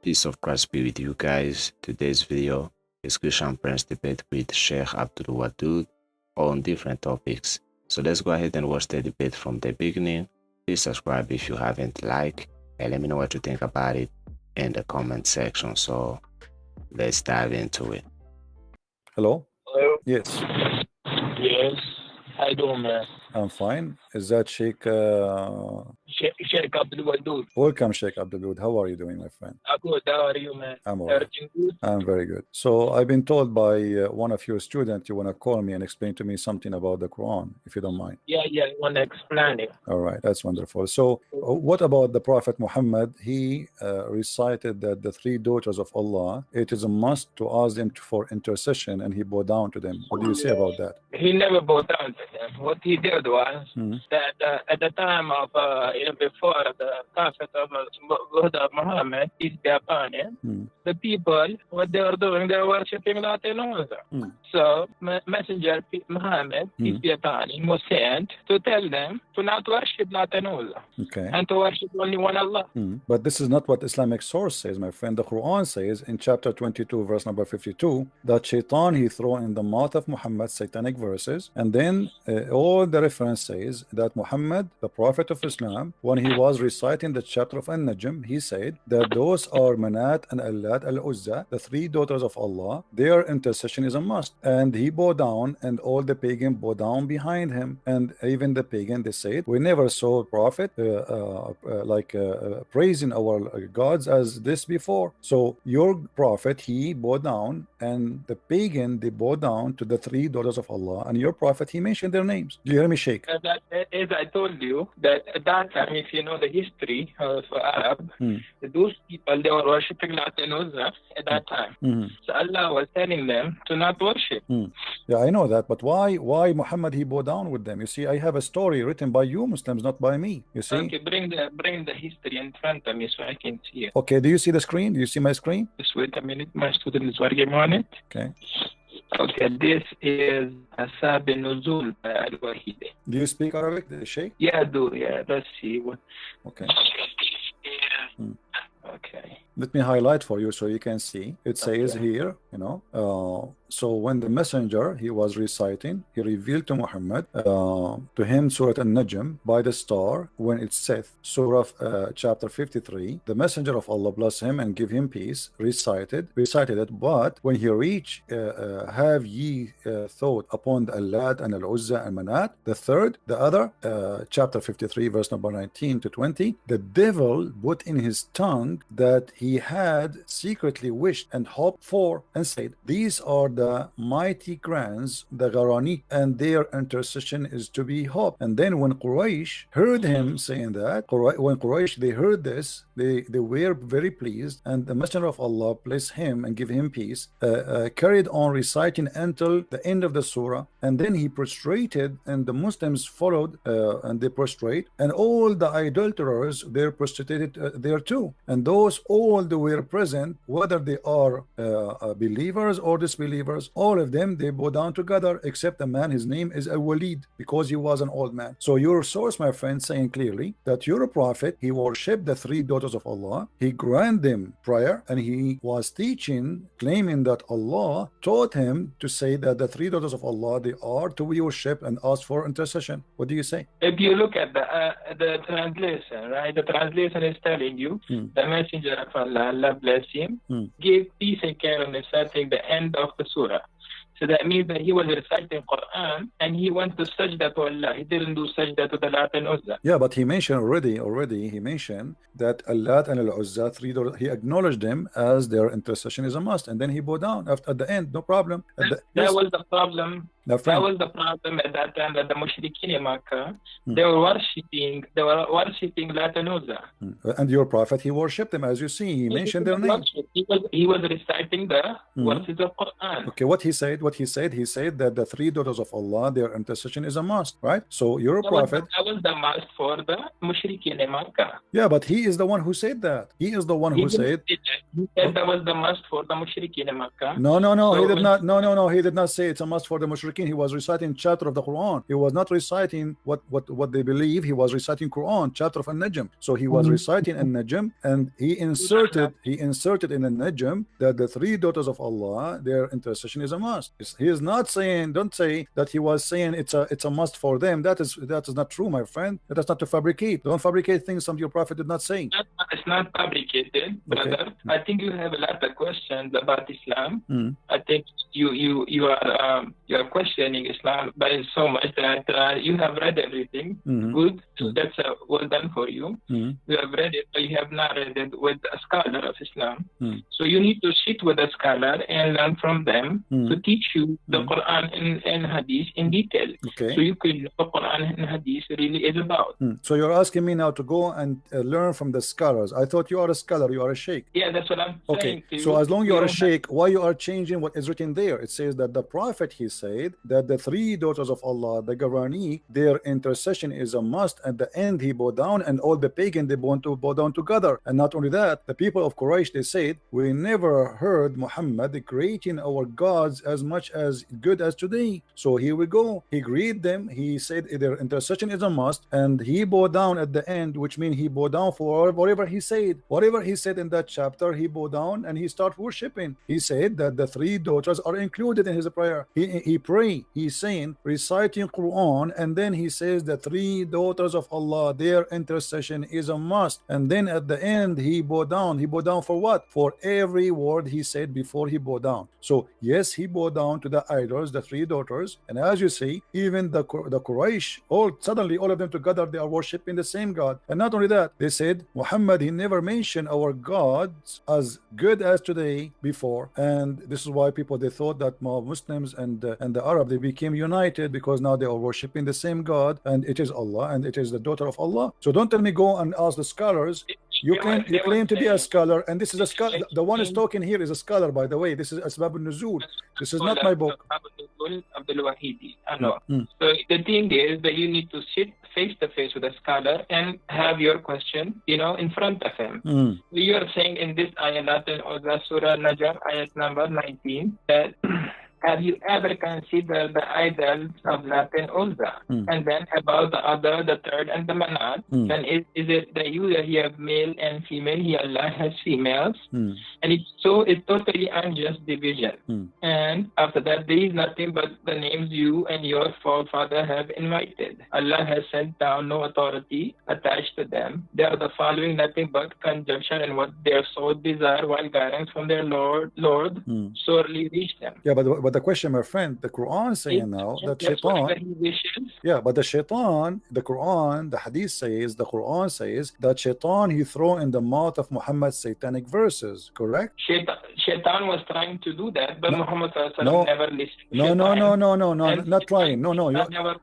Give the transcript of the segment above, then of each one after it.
Peace of Christ be with you guys. Today's video is Christian Prince debate with Sheikh Abdul Wadood on different topics. So let's go ahead and watch the debate from the beginning. Please subscribe if you haven't liked, and let me know what you think about it in the comment section. So let's dive into it. Hello? Hello? Yes, Yes. How you doing, man? I'm fine. Is that Sheikh? Sheikh Abdul Wadood. Welcome, Sheikh Abdul Wadood. How are you doing, my friend? Good. How are you, man? I'm all right. Everything good? I'm very good. So I've been told by one of your students you want to call me and explain to me something about the Quran, if you don't mind. Yeah, I want to explain it. All right, that's wonderful. So what about the Prophet Muhammad? He recited that the three daughters of Allah, it is a must to ask them for intercession, and he bowed down to them. What do you say about that? He never bowed down to them. What he did was that at the time of, before the Prophet of Muhammad, peace be upon him, the people, what they were doing, they were worshipping Latin Uzza. So, Messenger Muhammad, peace be upon him, was sent to tell them to not worship Latin Uzza. Okay. And to worship only one Allah. But this is not what Islamic source says, my friend. The Quran says in chapter 22, verse number 52, that Shaitan he threw in the mouth of Muhammad satanic verses, and then all the reference says that Muhammad, the Prophet of Islam, when he was reciting the chapter of An-Najm, he said that those are Manat and Allat al-Uzza, the three daughters of Allah, their intercession is a must. And he bowed down, and all the pagan bowed down behind him. And even the pagan, they said, we never saw a prophet praising our gods as this before. So your prophet, he bowed down, and the pagan, they bowed down to the three daughters of Allah, and your prophet, he mentioned their names. Do you hear me, Sheikh? As I told you, that at that time, if you know the history of Arab, those people, they were worshipping Latin Uzza at that time. So Allah was telling them to not worship. Yeah, I know that, but why Muhammad he bowed down with them? You see, I have a story written by you Muslims, not by me. You see? Okay, bring the history in front of me so I can see it. Okay, do you see the screen? Do you see my screen? Just wait a minute, my student is working on it. Okay. Okay, this is Asab Nuzul by Al-Wahidi. Do you speak Arabic, Sheikh? Yeah, I do. Yeah, let's see. Okay. Okay. Let me highlight for you so you can see. It says here, so when the messenger he was reciting, he revealed to Muhammad, to him Surah An-Najm by the star when it saith, Surah chapter 53, the messenger of Allah bless him and give him peace, recited it, but when he reached, have ye thought upon the Allat and Al-Uzza and Manat, the other, chapter 53 verse number 19 to 20, the devil put in his tongue that he had secretly wished and hoped for, and said, these are the mighty grands, the Gharani, and their intercession is to be hoped. And then when Quraysh heard him saying that, when Quraysh they heard this, they were very pleased, and the messenger of Allah bless him and give him peace, carried on reciting until the end of the surah, and then he prostrated, and the Muslims followed, and they prostrate, and all the idolaters they're prostrated there too, and those all they were present, whether they are believers or disbelievers, all of them they bow down together, except a man, his name is Al-Walid, because he was an old man. So your source, my friend, saying clearly that your prophet, he worshipped the three daughters of Allah, he granted them prayer, and he was teaching, claiming that Allah taught him to say that the three daughters of Allah, they are to be worshipped and ask for intercession. What do you say? If you look at the translation, right, the translation is telling you the messenger of Allah, Allah bless him, gave peace and care on reciting the end of the surah. So that means that he was reciting Quran and he went to sajda to Allah. He didn't do sajda to the Lat and Uzza. Yeah, but he mentioned already he mentioned that Allat and Al-Uzza, three daughters, he acknowledged them as their intercession is a must, and then he bowed down at the end, no problem. That was the problem. That was the problem at that time, that the Mushrikeen in Makkah, they were worshipping Lat and Uzza. And your prophet, he worshipped them, as you see, he mentioned their names. He was reciting the verses of Quran. Okay, what he said that the three daughters of Allah, their intercession is a must, right? So your prophet, that was the must for the Mushrikeen in Makkah. Yeah, but he is the one who said that. He is the one who said. He said that was the must for the Mushrikeen in Makkah. No, he did not. No, he did not say it's a must for the Mushrikeen thinking he was reciting chapter of the Quran. He was not reciting what they believe. He was reciting Quran, chapter of An-Najm. So he was reciting An-Najm, and he inserted in An-Najm that the three daughters of Allah, their intercession is a must. He is not saying, don't say that he was saying it's a must for them. That is not true, my friend. That is not to fabricate. Don't fabricate things some your prophet did not say. It's not fabricated, brother. Okay. I think you have a lot of questions about Islam. I think you are questioning Islam by so much that you have read everything. Good. That's well done for you. You have read it, but you have not read it with a scholar of Islam. So you need to sit with a scholar and learn from them to teach you the Quran and Hadith in detail. Okay. So you can know what Quran and Hadith really is about. So you're asking me now to go and learn from the scholars. I thought you are a scholar, you are a sheikh. Yeah, that's what I'm saying. Okay, so as long you are a sheikh, why you are changing what is written there? It says that the prophet, he said that the three daughters of Allah, the Garani, their intercession is a must. At the end, he bowed down, and all the pagan, they want to bow down together. And not only that, the people of Quraysh, they said, we never heard Muhammad creating our gods as much as good as today. So here we go. He greeted them. He said their intercession is a must, and he bowed down at the end, which means he bowed down for whatever he said. Whatever he said in that chapter, he bowed down and he started worshiping. He said that the three daughters are included in his prayer. He pray. He's saying, reciting Quran, and then he says the three daughters of Allah, their intercession is a must. And then at the end, he bowed down. He bowed down for what? For every word he said before he bowed down. So yes, he bowed down to the idols, the three daughters, and as you see, even the Quraysh, suddenly all of them together, they are worshiping the same God. And not only that, they said Muhammad, he never mentioned our gods as good as today before. And this is why people, they thought that Muslims and the Arab, they became united, because now they are worshiping the same God, and it is Allah, and it is the daughter of Allah. So don't tell me go and ask the scholars. You claim to be a scholar, and this is a scholar. The one is talking here is a scholar, by the way. This is Asbab al-Nuzul. This is not my book. Abdul Wadood. I know. So the thing is that you need to sit face to face with a scholar and have your question, in front of him. You are saying in this ayat or the Surah Najm, ayat number 19, that have you ever considered the idols of Lat and Uzza? And then about the third and the Manat, then is it that you have male and female? He Allah has females. And it's totally unjust division. And after that, there is nothing but the names you and your forefather have invited. Allah has sent down no authority attached to them. They are the following nothing but conjunction and what their soul desire, while guidance from their Lord sorely reach them. Yeah, but the question, my friend, the Quran saying now that Shaitan, yeah, but the Shaitan, the Quran, the Hadith says, the Quran says that Shaitan, he throw in the mouth of Muhammad satanic verses, correct? Shaitan was trying to do that, but Muhammad never listened. No, not trying.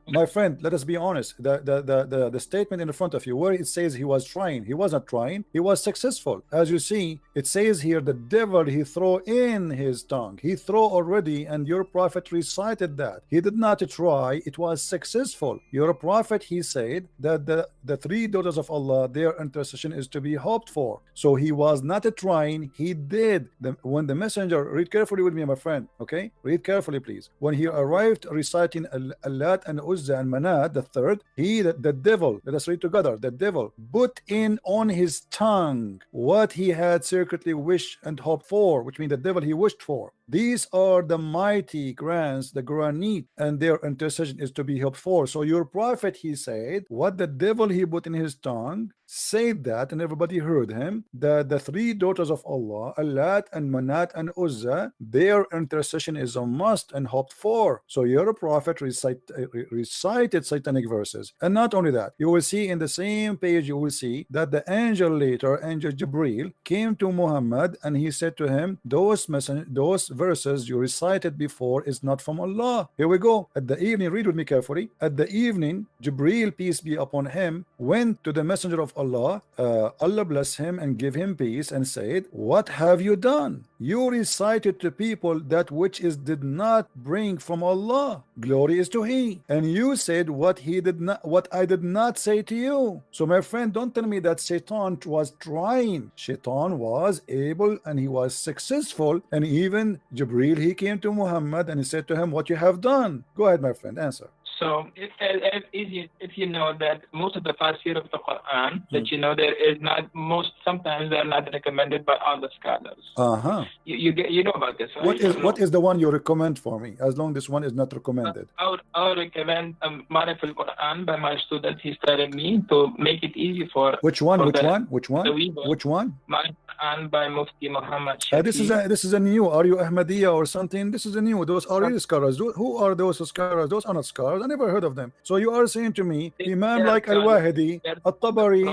My friend, let us be honest. The statement in front of you, where it says he was trying, he was not trying, he was successful. As you see, it says here, the devil, he throw in his tongue. He throw already, and your prophet recited that. He did not try, it was successful. Your prophet, he said that the three daughters of Allah, their intercession is to be hoped for. So he was not trying, he did. When the messenger, read carefully with me, my friend, okay? Read carefully, please. When he arrived reciting Lat and Uzza and Manat, the third, the devil, let us read together, the devil put in on his tongue what he had secretly wished and hoped for, which means the devil he wished for. These are the mighty grants, the Granite, and their intercession is to be hoped for. So your prophet, he said, what the devil he put in his tongue, said that, and everybody heard him, that the three daughters of Allah, Lat and Manat and Uzza, their intercession is a must and hoped for. So your prophet recited satanic verses. And not only that, you will see in the same page, you will see that the angel later, angel Jibril, came to Muhammad and he said to him, those verses you recited before is not from Allah. Here we go. At the evening, read with me carefully. At the evening, Jibril, peace be upon him, went to the messenger of Allah, Allah bless him and give him peace, and said, what have you done? You recited to people that which is did not bring from Allah. Glory is to He. And you said what He did not, what I did not say to you. So my friend, don't tell me that Shaitan was trying. Shaitan was able and he was successful. And even Jibreel, he came to Muhammad and he said to him, what you have done. Go ahead, my friend, answer. So if you know that most of the tafsir of the Quran, that you know there is not sometimes they're not recommended by all the scholars. You know about this, right? What is the one you recommend for me? As long this one is not recommended. I would recommend Marif al-Quran by my student. He's telling me to make it easy for which one? Which one? Marif al-Quran by Mufti Muhammad. This is a new. Are you Ahmadiyya or something? This is a new. Those are really scholars. Who are those scholars? Those are not scholars. I never heard of them. So you are saying to me, Imam like Al-Wahidi, At-Tabari,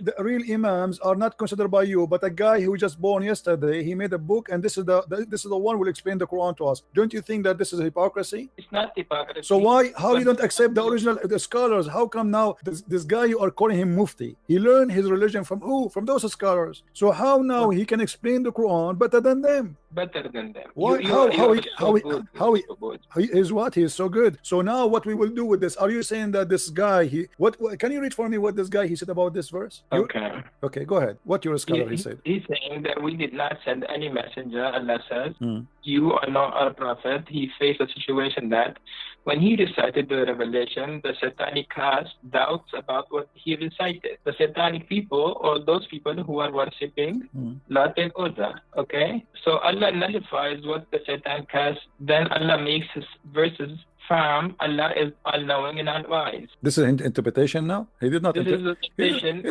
the real Imams are not considered by you, but a guy who just born yesterday, he made a book, and this is the one who will explain the Quran to us. Don't you think that this is hypocrisy? It's not hypocrisy. So how you don't accept the original scholars? How come now this guy you are calling him Mufti? He learned his religion from who? From those scholars. So how now he can explain the Quran better than them? Better than them. Why? He is what? He is so good. So now what we will do with this? Are you saying that this guy what can you read for me what this guy he said about this verse? Okay, go ahead. What your scholar he said? He's saying that we did not send any messenger. Allah says, you are not our prophet. He faced a situation that when he recited the revelation, the satanic cast doubts about what he recited. The satanic people, or those people who are worshipping Lat and Uzza. Okay, so Allah nullifies what the Satan cast. Then Allah makes his verses firm. Allah is all-knowing and all-wise. This is interpretation now? He did not. This is interpretation.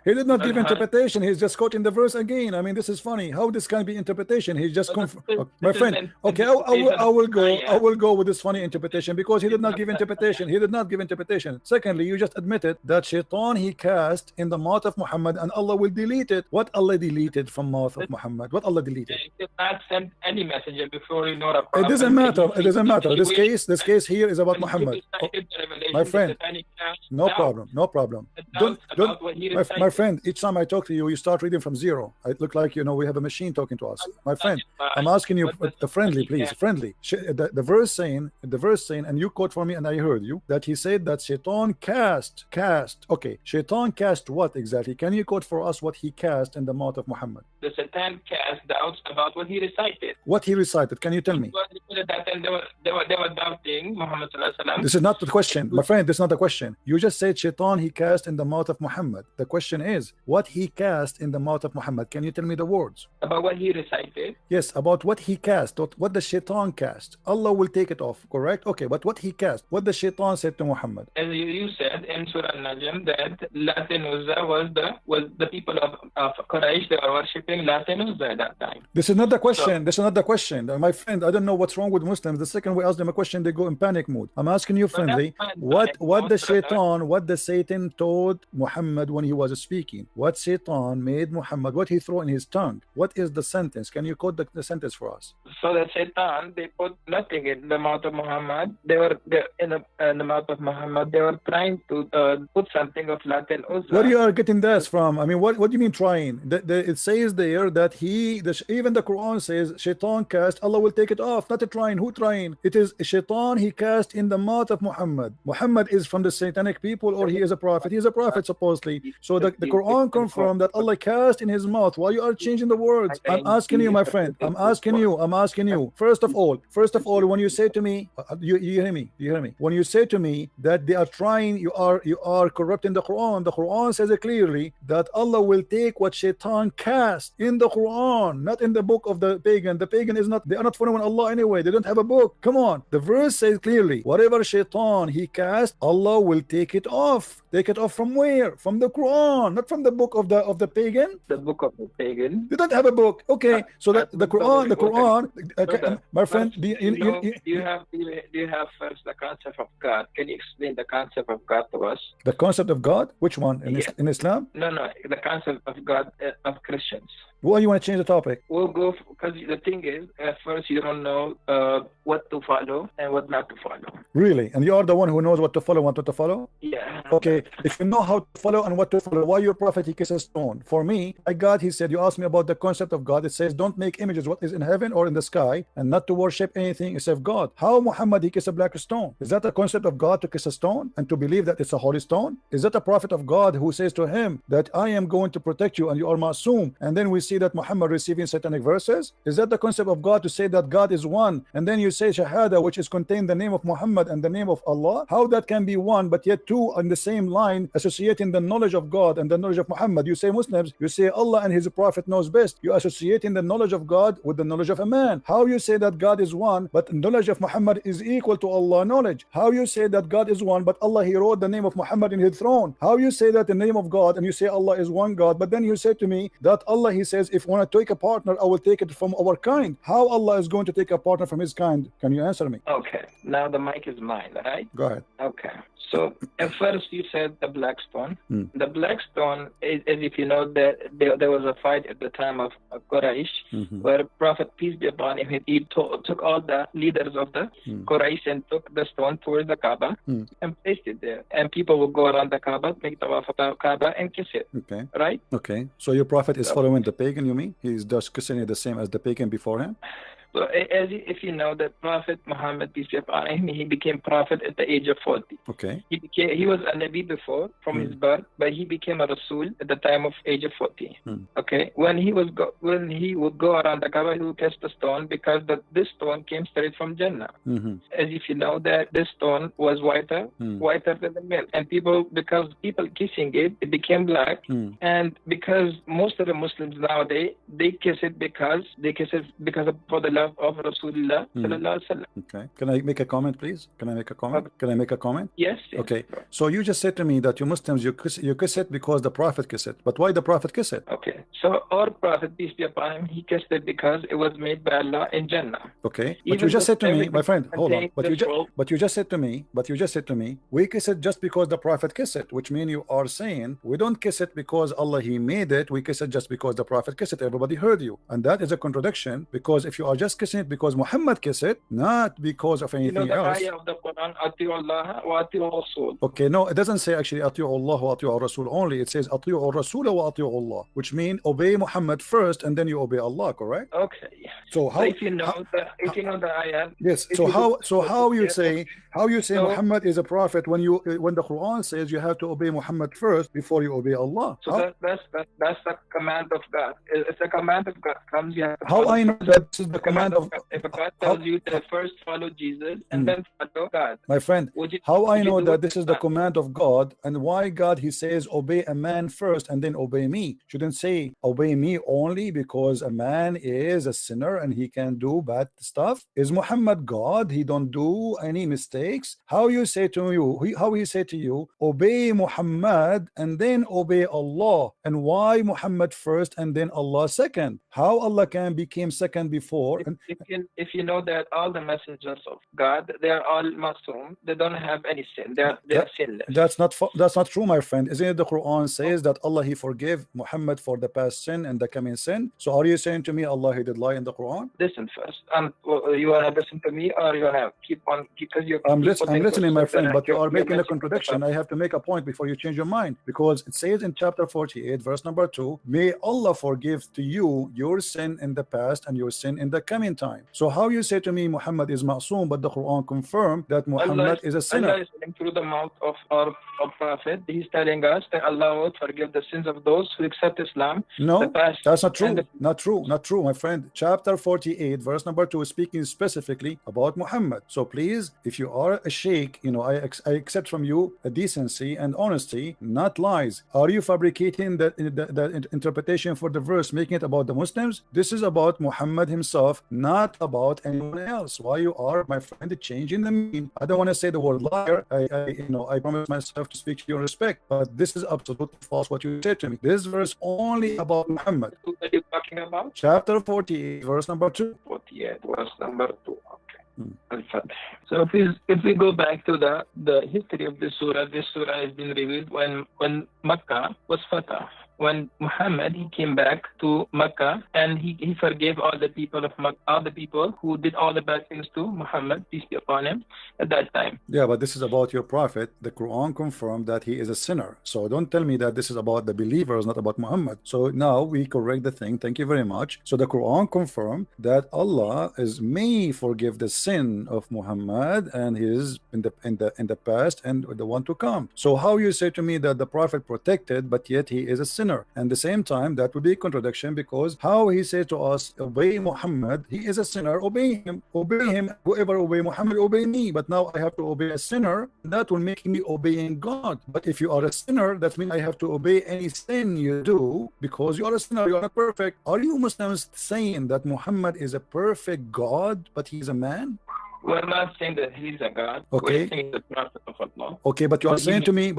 He did not give interpretation. He's just quoting the verse again. I mean, this is funny. How this can be interpretation? He's just my friend. Okay, I will go with this funny interpretation because he did not give interpretation. He did not give interpretation. Secondly, you just admitted that Shaitan he cast in the mouth of Muhammad and Allah will delete it. What Allah deleted from mouth of Muhammad? What Allah deleted? He did not send any messenger before you know a prophet. It doesn't matter. It doesn't matter. This case here is about Muhammad. My friend, no problem. Don't my friend, each time I talk to you, you start reading from zero. It look like, you know, we have a machine talking to us. My friend, I'm asking you friendly, please, friendly. The verse saying, and you quote for me, and I heard you, that he said that Shaitan cast. Okay, Shaitan cast what exactly? Can you quote for us what he cast in the mouth of Muhammad? The Satan cast doubts about what he recited. What he recited? Can you tell me? They were doubting Muhammad. This is not the question, my friend. This is not the question. You just said Shaitan he cast in the mouth of Muhammad. The question is what he cast in the mouth of Muhammad. Can you tell me the words? About what he recited? Yes, about what he cast. What the Shaitan cast. Allah will take it off, correct? Okay, but what he cast. What the Shaitan said to Muhammad. As you said in Surah Al-Najm that Lat and Uzza was the people of Quraysh. They were worshipping Lat and Uzza at that time. This is not the question. This is not the question. My friend, I don't know what's wrong with Muslims. The second we ask them a question, they go in panic mode. I'm asking you friendly, what the Satan told Muhammad when he was speaking? What Satan made Muhammad? What he threw in his tongue? What is the sentence? Can you quote the sentence for us? So the Satan, they put nothing in the mouth of Muhammad. They were in the mouth of Muhammad. They were trying to put something of Lat and Uzza. Where you are getting this from? I mean, what do you mean trying? It says there that even the Quran says Shaitan cast, Allah will take it off. Not a trying. Who trying? It is Shaitan he cast in the mouth of Muhammad. Muhammad is from the satanic people, or he is a prophet? He is a prophet supposedly. So the Quran confirmed that Allah cast in his mouth. Why you are changing the words? I'm asking you, my friend. I'm asking you. First of all, when you say to me, you hear me? When you say to me that they are trying, you are corrupting the Quran. The Quran says it clearly that Allah will take what Shaitan cast in the Quran, not in the book of the pagan. The pagan is not. They are not following Allah anyway. They don't have a book. Come on. The verse says clearly, whatever Shaitan he cast, Allah will take it off. Take it off from where? From the Quran, not from the book of the pagan. The book of the pagan. You don't have a book. Okay, so that the Quran. Okay, my friend, do you have first the concept of God? Can you explain the concept of God to us? The concept of God? Which one? In Islam? No, the concept of God of Christians. Why you want to change the topic? We'll go because the thing is, at first you don't know what to follow and what not to follow. Really? And you are the one who knows what to follow and what not to follow? Yeah. Okay. If you know how to follow and what to follow, why your prophet he kisses a stone? For me, my God, he said, you asked me about the concept of God. It says, don't make images what is in heaven or in the sky, and not to worship anything except God. How Muhammad he kissed a black stone? Is that a concept of God to kiss a stone and to believe that it's a holy stone? Is that a prophet of God who says to him that I am going to protect you and you are ma'soom? And then we see that Muhammad receiving satanic verses. Is that the concept of God to say that God is one, and then you say shahada, which is contained the name of Muhammad and the name of Allah? How that can be one but yet two on the same line, associating the knowledge of God and the knowledge of Muhammad? You say Muslims, you say Allah and his prophet knows best. You associating the knowledge of God with the knowledge of a man. How you say that God is one but knowledge of Muhammad is equal to Allah knowledge? How you say that God is one but Allah he wrote the name of Muhammad in his throne? How you say that the name of God and you say Allah is one God, but then you say to me that Allah he says if I want to take a partner I will take it from our kind? How Allah is going to take a partner from his kind? Can you answer me? Okay, now the mic is mine, right? Go ahead. Okay, so at first you said the black stone. The black stone is if you know that there was a fight at the time of Quraysh, where Prophet peace be upon him, he took all the leaders of the Quraysh and took the stone towards the Kaaba and placed it there, and people will go around the Kaaba, make tawaf of the Kaaba and kiss it. Okay, right? Okay, so your prophet is following the pagan, you mean? He's just kissing it the same as the pagan before him? So if you know that Prophet Muhammad peace be upon him, he became prophet at the age of 40. Okay. He was a Nabi before from his birth, but he became a Rasul at the time of age of 40. Okay. When he would go around the Kaaba, he would test the stone because this stone came straight from Jannah. As if you know that this stone was whiter than the milk, and because people kissing it, it became black. And because most of the Muslims nowadays they kiss it because for the love of Rasulullah sallallahu alaihi wasallam. Okay. Can I make a comment, please? Can I make a comment? Can I make a comment? Yes. Okay. So you just said to me that you Muslims you kiss it because the Prophet kissed it. But why the Prophet kiss it? Okay. So our Prophet peace be upon him, he kissed it because it was made by Allah in Jannah. Okay. But you just said to me, my friend, hold on. But you just said to me, we kiss it just because the Prophet kissed it, which means you are saying we don't kiss it because Allah he made it. We kiss it just because the Prophet kissed it. Everybody heard you, and that is a contradiction, because if you are just kissing it because Muhammad kissed it, not because of anything else. Ayah of the Quran, Ati'u Allah wa Ati'u Rasul. Okay, no, it doesn't say actually Ati'u Allah wa Ati'u Rasul only. It says Ati'u Rasul wa Ati'u Allah, which means obey Muhammad first and then you obey Allah, correct? Okay. So how? If you know the ayah. Yes. So how you say Muhammad is a prophet when the Quran says you have to obey Muhammad first before you obey Allah? So that's the command of God. It's a command of God. How I know that this is the command of God? If God tells you to first follow Jesus and then follow God. My friend, how I know that this is the command of God, and why God he says obey a man first and then obey me? Shouldn't say obey me only because a man is a sinner and he can do bad stuff. Is Muhammad God? He don't do any mistakes. How he say to you obey Muhammad and then obey Allah, and why Muhammad first and then Allah second? How Allah can become second before? If you know that all the messengers of God, they are all masoom, they don't have any sin, they are sinless. That's not true, my friend. Isn't it the Quran says that Allah he forgive Muhammad for the past sin and the coming sin? So are you saying to me Allah he did lie in the Quran? Listen first. You wanna listen to me or you wanna keep on because you? I'm listening, my friend, but you are making a contradiction. I have to make a point before you change your mind, because it says in chapter 48 verse number 2, may Allah forgive to you your sin in the past and your sin in the coming time. So how you say to me Muhammad is ma'soom, but the Quran confirmed that Muhammad is a sinner? Allah is saying through the mouth of our prophet, he's telling us that Allah will forgive the sins of those who accept Islam. No, that's not true. Not true, my friend. Chapter 48 verse number 2 is speaking specifically about Muhammad. So please, if you are a sheikh, I accept from you a decency and honesty, not lies. Are you fabricating the interpretation for the verse, making it about the Muslims? This is about Muhammad himself, not about anyone else. Why you are, my friend, changing the meaning? I don't want to say the word liar. I promise myself to speak to your respect, but this is absolutely false what you said to me. This verse only about Muhammad. What are you talking about? Chapter 48 verse number 2. 48 verse number 2. So if we go back to the history of this surah has been revealed when Makkah was fatah. when Muhammad he came back to Mecca and he forgave all the people of Mecca, all the people who did all the bad things to Muhammad, peace be upon him, at that time. Yeah, but this is about your prophet. The Quran confirmed that he is a sinner. So don't tell me that this is about the believers, not about Muhammad. So now we correct the thing. Thank you very much. So the Quran confirmed that Allah may forgive the sin of Muhammad and his in the past and the one to come. So how you say to me that the prophet protected, but yet he is a sinner? And the same time, that would be a contradiction, because how he said to us, obey Muhammad, he is a sinner, obey him, whoever obey Muhammad, obey me. But now I have to obey a sinner, that will make me obeying God. But if you are a sinner, that means I have to obey any sin you do, because you are a sinner, you are not perfect. Are you Muslims saying that Muhammad is a perfect God, but he's a man? We're not saying that he's a God. Okay. We're saying the prophet of Allah. Okay, but you are saying to me,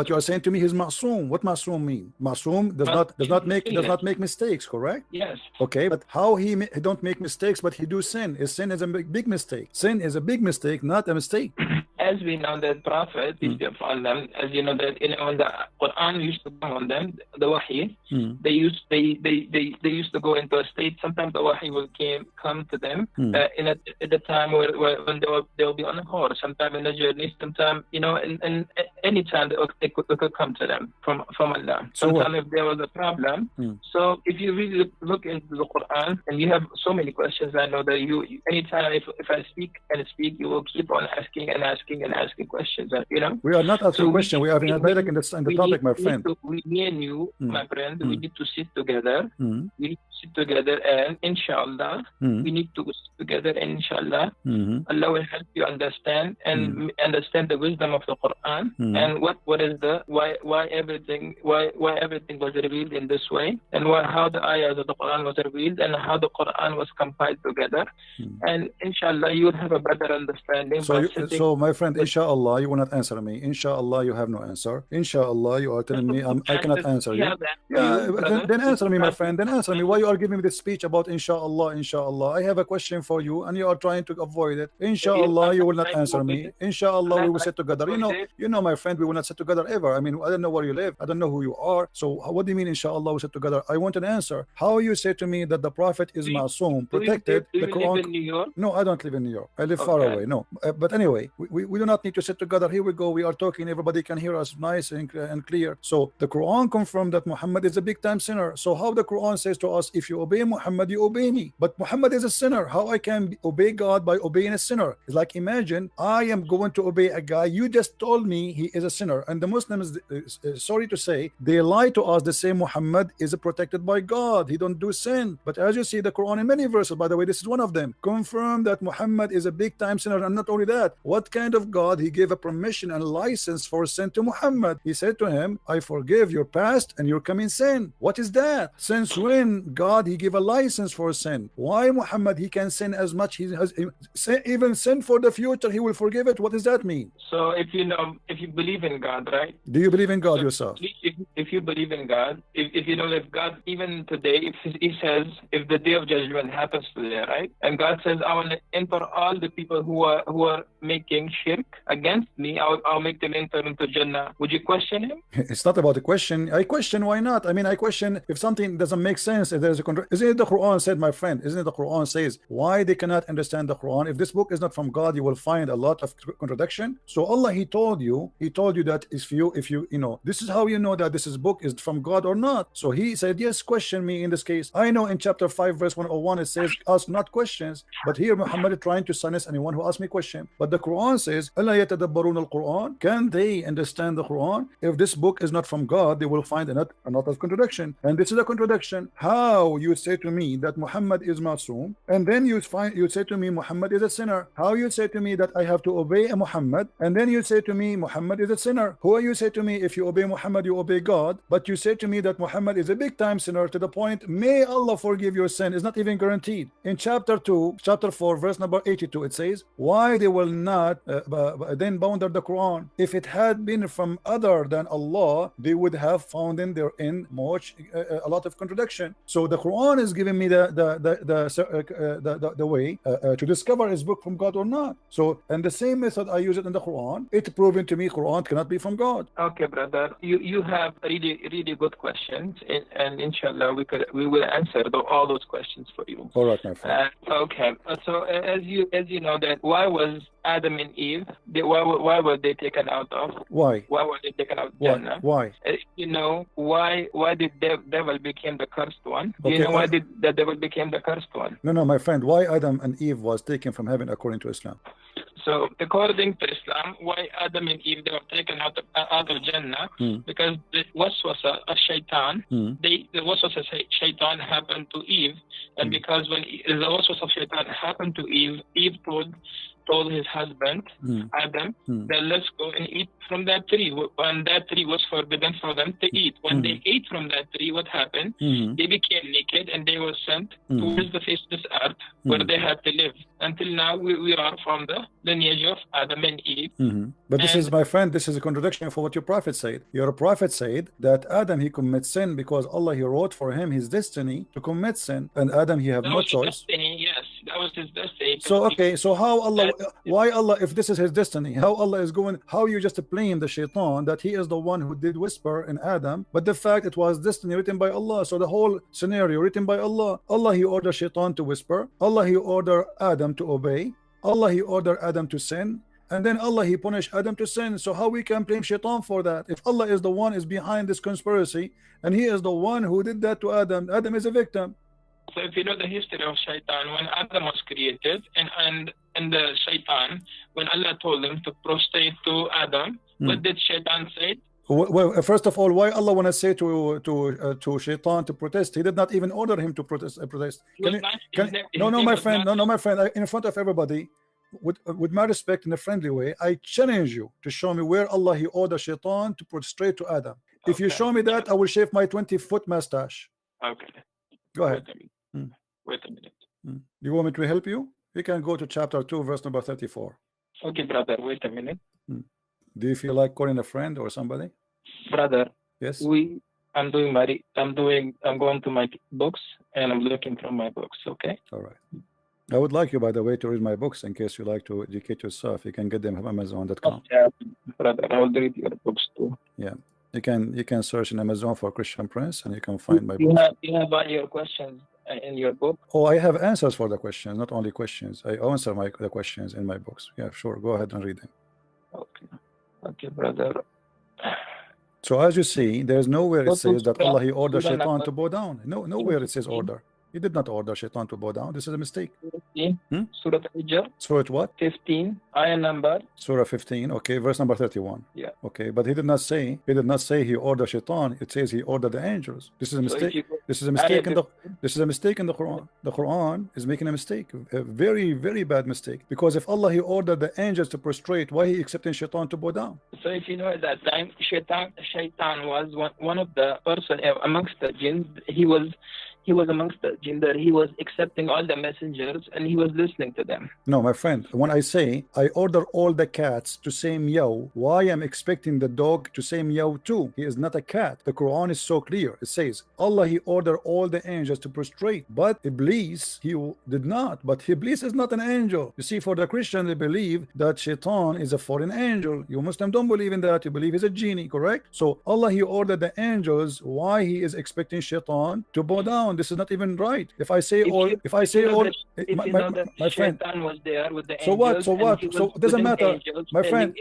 he's Ma'soom. What Ma'soom mean? Ma'soom does not make mistakes, correct? Yes. Okay, but how he don't make mistakes, but he do sin? Sin is a big mistake. Sin is a big mistake, not a mistake. As we know that prophet, peace be upon them, as you know that when the Quran used to come on them, the Wahy, they used to go into a state. Sometimes the Wahy will come to them at the time when they'll be on a horse, sometime in the journey, sometime in any time they could come to them from Allah. Sometimes if there was a problem. So if you really look into the Quran, and you have so many questions, I know that you anytime if I speak, you will keep on asking questions. We are not asking questions. We are in the topic, my friend. Me and you, my friend, we need to sit together. We need to sit together, and inshallah, we need to sit together, and inshallah, Allah will help you understand and understand the wisdom of the Quran and what is the why everything was revealed in this way, and how the ayahs of the Quran was revealed, and how the Quran was compiled together, and inshallah you will have a better understanding. So my friend, inshallah you will not answer me. Inshallah you have no answer. Inshallah you are telling me I cannot answer you. Then answer me, my friend. Then answer me. Why you are giving me this speech about inshallah? I have a question for you, and you are trying to avoid it. Inshallah you will not answer me. Inshallah we will sit together. You know, my friend, we will not sit together ever. I mean, I don't know where you live. I don't know who you are. So what do you mean inshallah we sit together? I want an answer. How you say to me that the prophet is Ma'soom, protected? Do you live in New York? No, I don't live in New York. I live far away. No, but anyway, we do not need to sit together. Here we go. We are talking. Everybody can hear us nice and clear. So the Quran confirmed that Muhammad is a big time sinner. So how the Quran says to us, if you obey Muhammad, you obey me. But Muhammad is a sinner. How I can obey God by obeying a sinner? It's like, imagine I am going to obey a guy. You just told me he is a sinner. And the Muslims, sorry to say, they lie to us. They say Muhammad is protected by God. He don't do sin. But as you see, the Quran in many verses, by the way, this is one of them, confirm that Muhammad is a big time sinner. And not only that, what kind of God? He gave a permission and license for sin to Muhammad. He said to him, I forgive your past and your coming sin. What is that? Since when God he gave a license for sin? Why Muhammad he can sin as much he has, even sin for the future he will forgive it? What does that mean? So if you believe in God, right? Do you believe in God yourself? If you believe in God, if you know if God even today, if he says if the day of judgment happens today, right? And God says I will enter all the people who are making shirk against me, I'll make them enter into Jannah. Would you question him? It's not about a question. I question why not. I mean, I question if something doesn't make sense, if there's a isn't it the Quran said, my friend, isn't it the Quran says why they cannot understand the Quran? If this book is not from God, you will find a lot of contradiction. So Allah he told you that if you know, this is how you know that this book is from God or not. So he said, yes, question me in this case. I know in chapter 5 verse 101 it says ask not questions, but here Muhammad is trying to silence anyone who asks me question. But the Quran says أَلَا يَتَدَبَّرُونَ الْقُرْآنَ, can they understand the Quran? If this book is not from God, they will find a lot of contradiction, and this is a contradiction. How you say to me that Muhammad is Ma'soom, and then you say to me Muhammad is a sinner? How you say to me that I have to obey a Muhammad, and then you say to me Muhammad is a sinner? Who you say to me if you obey Muhammad you obey God, but you say to me that Muhammad is a big time sinner to the point may Allah forgive your sin is not even guaranteed. In chapter 4 verse number 82 it says why they will not then bounded the Quran. If it had been from other than Allah, they would have found in therein much a lot of contradiction. So the Quran is giving me the way to discover is book from God or not. So, and the same method I use it in the Quran, it's proven to me Quran cannot be from God. Okay, brother, you have really good questions, and inshallah we will answer all those questions for you. All right, my friend. Okay, so as you know that why was Adam and Eve, why were they taken out of? Why were they taken out of why Jannah? why You know why did the devil became the cursed one? Okay, you know why did the devil became the cursed one? No, my friend, why Adam and Eve was taken from heaven according to Islam? So according to Islam, why Adam and Eve, they were taken out of Jannah? Because the waswasa of shaitan, the waswasa of shaitan happened to Eve, and because when the waswasa of shaitan happened to Eve, Eve told his husband Adam that let's go and eat from that tree, when that tree was forbidden for them to eat. When they ate from that tree, what happened? They became naked and they were sent towards the face of this earth where they had to live. Until now we are from the lineage of Adam and Eve. But this is, my friend, this is a contradiction for what your prophet said. Your prophet said that Adam, he commits sin because Allah, he wrote for him his destiny to commit sin, and Adam, he have no choice. Destiny, yes, that was his destiny. So okay, so how Allah, why Allah, if this is his destiny, how Allah is going, how you just blame the shaitan that he is the one who did whisper in Adam, but the fact it was destiny written by Allah. So the whole scenario written by Allah. Allah, he ordered shaitan to whisper, Allah, he ordered Adam to obey, Allah, he ordered Adam to sin, and then Allah, he punished Adam to sin. So how we can blame shaitan for that? If Allah is the one is behind this conspiracy and he is the one who did that to Adam, Adam is a victim. So if you know the history of shaitan, when Adam was created and the shaitan, when Allah told him to prostrate to Adam, what did shaitan say? Well, first of all, why Allah want to say to shaitan to protest? He did not even order him to protest. No, my friend, in front of everybody, with my respect, in a friendly way, I challenge you to show me where Allah, he ordered shaitan to prostrate to Adam. If you show me that, I will shave my 20-foot mustache. Okay. Go ahead. Wait a minute. Do you want me to help you? You can go to chapter 2, verse number 34. Okay, brother, wait a minute. Do you feel like calling a friend or somebody? Brother, yes. I'm going to my books and I'm looking from my books, okay? All right. I would like you, by the way, to read my books in case you like to educate yourself. You can get them from Amazon.com. Yeah, brother, I will read your books too. Yeah. You can search in Amazon for Christian Prince and you can find my books. You have all your questions in your book? Oh, I have answers for the questions, not only questions. I answer the questions in my books. Yeah, sure. Go ahead and read them. Okay, brother. So as you see, there's nowhere it says that Allah, he ordered shaitan to bow down. Nowhere it says order. He did not order shaitan to bow down. This is a mistake. Surah Hijr. Surah what? 15. Ayah number. Surah 15. Okay, verse number 31. Yeah. Okay, but he did not say he ordered shaitan. It says he ordered the angels. This is a mistake. This is a mistake in the Quran. The Quran is making a mistake, a very, very bad mistake. Because if Allah, he ordered the angels to prostrate, why he accepting shaitan to bow down? So if you know at that time, shaitan was one of the person amongst the jinn. He was amongst the jinn that he was accepting all the messengers and he was listening to them. No, my friend, when I say I order all the cats to say meow, why am I expecting the dog to say meow too? He is not a cat. The Quran is so clear. It says Allah, he ordered all the angels to prostrate, but Iblis, he did not. But Iblis is not an angel. You see, for the Christian, they believe that shaitan is a foreign angel. You Muslim don't believe in that. You believe he's a genie, correct? So Allah, he ordered the angels. Why he is expecting shaitan to bow down? This is not even right. If I say all, my friend, was there with the so what? So what? So it doesn't matter, my friend.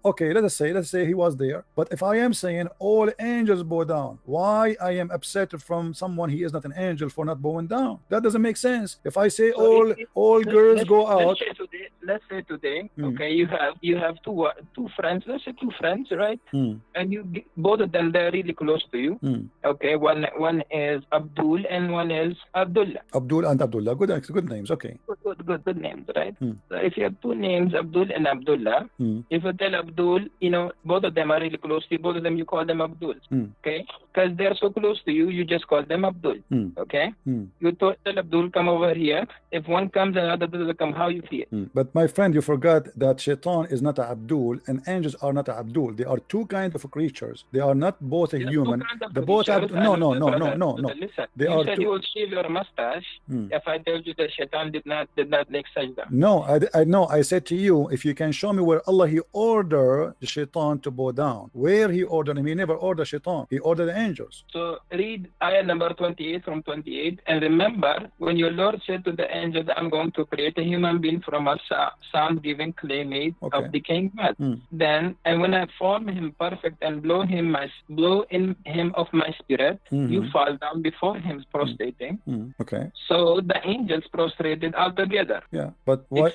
Okay, let us say he was there. But if I am saying all angels bow down, why I am upset from someone he is not an angel for not bowing down? That doesn't make sense. If I say all girls go out. Let's say today, okay, you have two friends. Let's say two friends, right? And both of them, they're really close to you. Okay, one is Abdul and one is Abdullah. Abdul and Abdullah, good names. Okay. good names, right? So if you have two names, Abdul and Abdullah, if you tell Abdul, both of them are really close to you, both of them you call them Abdul, okay? Because they're so close to you, you just call them Abdul, okay? You tell Abdul, come over here. If one comes and another doesn't come, how you feel? But my friend, you forgot that Shaitan is not a Abdul and angels are not a Abdul. They are two kinds of creatures. They are not both a human. They both have no. Listen, they you are said two. you will shave your mustache if I told you that Shaitan did not make sajda. No, I know. I said to you, if you can show me where Allah he ordered the Shaitan to bow down, where he ordered him. He never ordered Shaitan. He ordered the angels. So read ayah number 28 from 28, and remember when your Lord said to the angels, I'm going to create a human being from a sound-giving clay made of decaying mud. Then, and when I form him perfect and blow in him of my spirit, you fall down before him prostrating. Okay. So the angels prostrated all together. Yeah, but why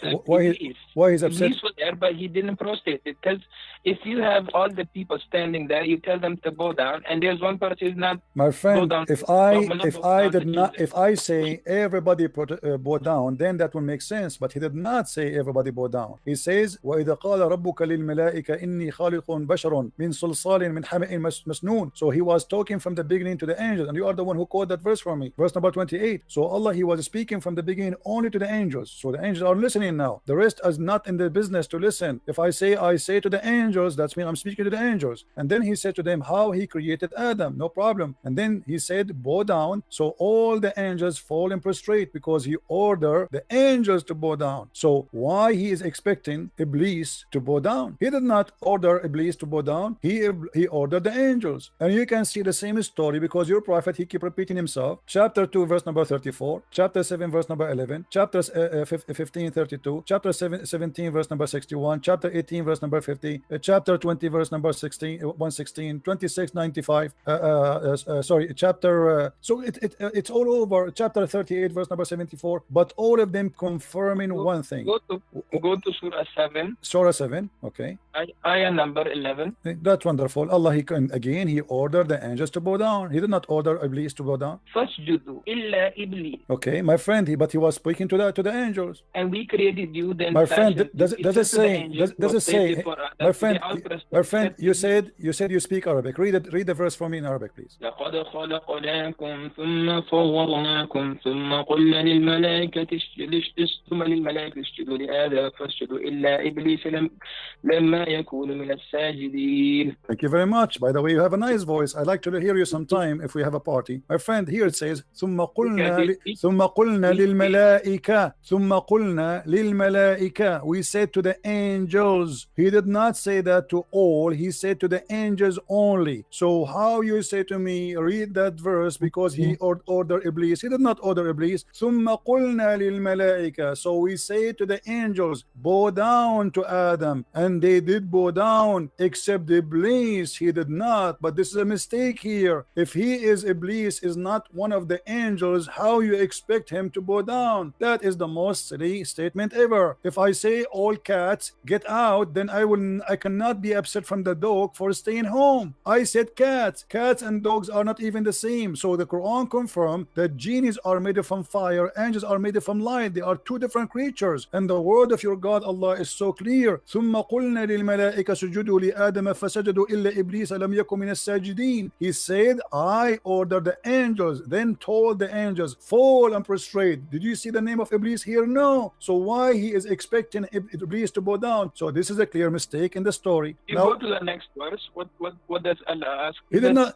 he's upset? Iblis was there, but he didn't prostrate it, because if you have all the people standing there, you tell them to bow down, and there's one person who's not. My friend, if I say everybody bow down, then that will make sense. But he did not say everybody bow down. He says, وَإِذَا قَالَ رَبُّكَ لِلْمَلَائِكَ إِنِّي خَالِقٌ بَشَرٌ مِنْ صَلْصَالٍ مِنْ حَمَإٍ مَسْنُونٍ. So he was talking from the beginning to the angels, and you are the one who quoted that verse for me, verse number 28. So Allah, he was speaking from the beginning only to the angels. So the angels are listening now. The rest is not in the business to listen. If I say to the angels, that's mean I'm speaking to the angels. And then he said to them how he created Adam, no problem. And then he said bow down. So all the angels fall and prostrate because he ordered the angels to bow down. So why he is expecting Iblis to bow down? He did not order Iblis to bow down. He ordered the angels. And you can see the same story because your prophet, he keep repeating himself. Chapter 2 verse number 34, chapter 7 verse number 11, chapter 15 32, chapter 17 verse number 61, chapter 18 verse number 50, chapter 20 verse number 116, 26 95, sorry, chapter so it's all over, chapter 38 verse number 74, but all of them confirming one thing. Go to Surah 7. Surah 7, okay. Ayah number 11. That's wonderful. Allah, he ordered the angels to bow down. He did not order Iblis to bow down. Fasjudu illa Iblis. Okay, my friend, but he was speaking to the angels. And we created you. Then my friend, does it say? My friend, you said you speak Arabic. Read the verse for me in Arabic, please. لقد خلقناكم ثم صورناكم ثم قلنا للملائكة اسجدوا لآدم فاسجدوا إلا إبليس لما يكون من الساجدين. Thank you very much. By the way, you have a nice voice. I'd like to hear you sometime if we have a party. My friend, here it says ثم قلنا للملائكة. We said to the angels. He did not say that to all. He said to the angels only. So how you say to me, read that verse because he ordered Iblis. He did not order Iblis. ثم قلنا للملائكة. So we say to the angels, bow down to Adam, and they did bow down, except Iblis. He did not. But this is a mistake here. If Iblis is not one of the angels, how you expect him to bow down? That is the most silly statement ever. If I say all cats get out, then I cannot be upset from the dog for staying home. I said cats and dogs are not even the same. So the Quran confirmed that genies are made from fire, angels are made from light. They are two different creatures, and the word of your God Allah is so clear. ثم قلنا للملائكة سجدوا لآدم فسجدوا إلا إبليس لم يكن من الساجدين. He said, I ordered the angels, then told the angels, fall and prostrate. Did you see the name of Iblis here? No. So why he is expecting Iblis to bow down? So this is a clear mistake in the story. You go to the next verse. What does Allah ask? He did not.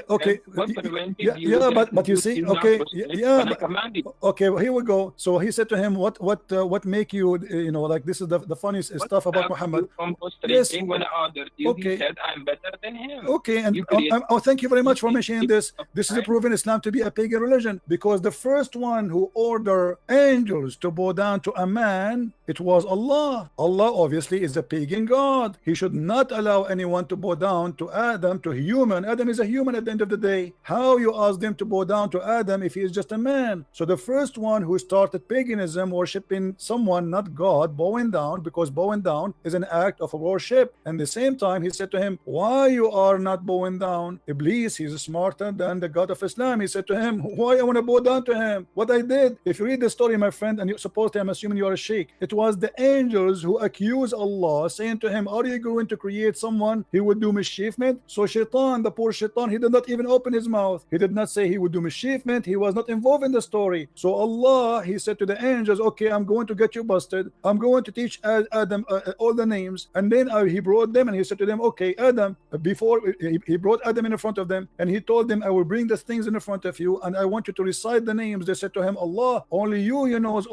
Okay. But you see, okay, okay. Well, here we go. So he said to him, what make you, like this is the funniest stuff about Muhammad. Yes. When I ordered you, okay. He said, I'm better than him. Okay, and thank you very much for mentioning this. This is proven Islam to be a pagan religion, because the first one who ordered angels to bow down to a man, it was Allah. Allah obviously is a pagan God. He should not allow anyone to bow down to Adam, to human. Adam is a human at the end of the day. How you ask them to bow down to Adam if he is just a man? So the first one who started paganism, worshiping someone, not God, bowing down, because bowing down is an act of worship. And at the same time, he said to him, why you are not bowing down? Iblis, he's smarter than the God of Islam. He said to him, why I want to bow down to him? What I did? If you read the story, my friend, friend, and you supposedly, I'm assuming you are a sheikh. It was the angels who accused Allah, saying to him, are you going to create someone he would do mischievement? So Shaitan, the poor Shaitan, he did not even open his mouth. He did not say he would do mischievement. He was not involved in the story. So Allah, he said to the angels, okay, I'm going to get you busted. I'm going to teach Adam all the names. And then he brought them and he said to them, okay, Adam, before he brought Adam in front of them, and he told them, I will bring the things in front of you, and I want you to recite the names. They said to him, Allah, only you knows,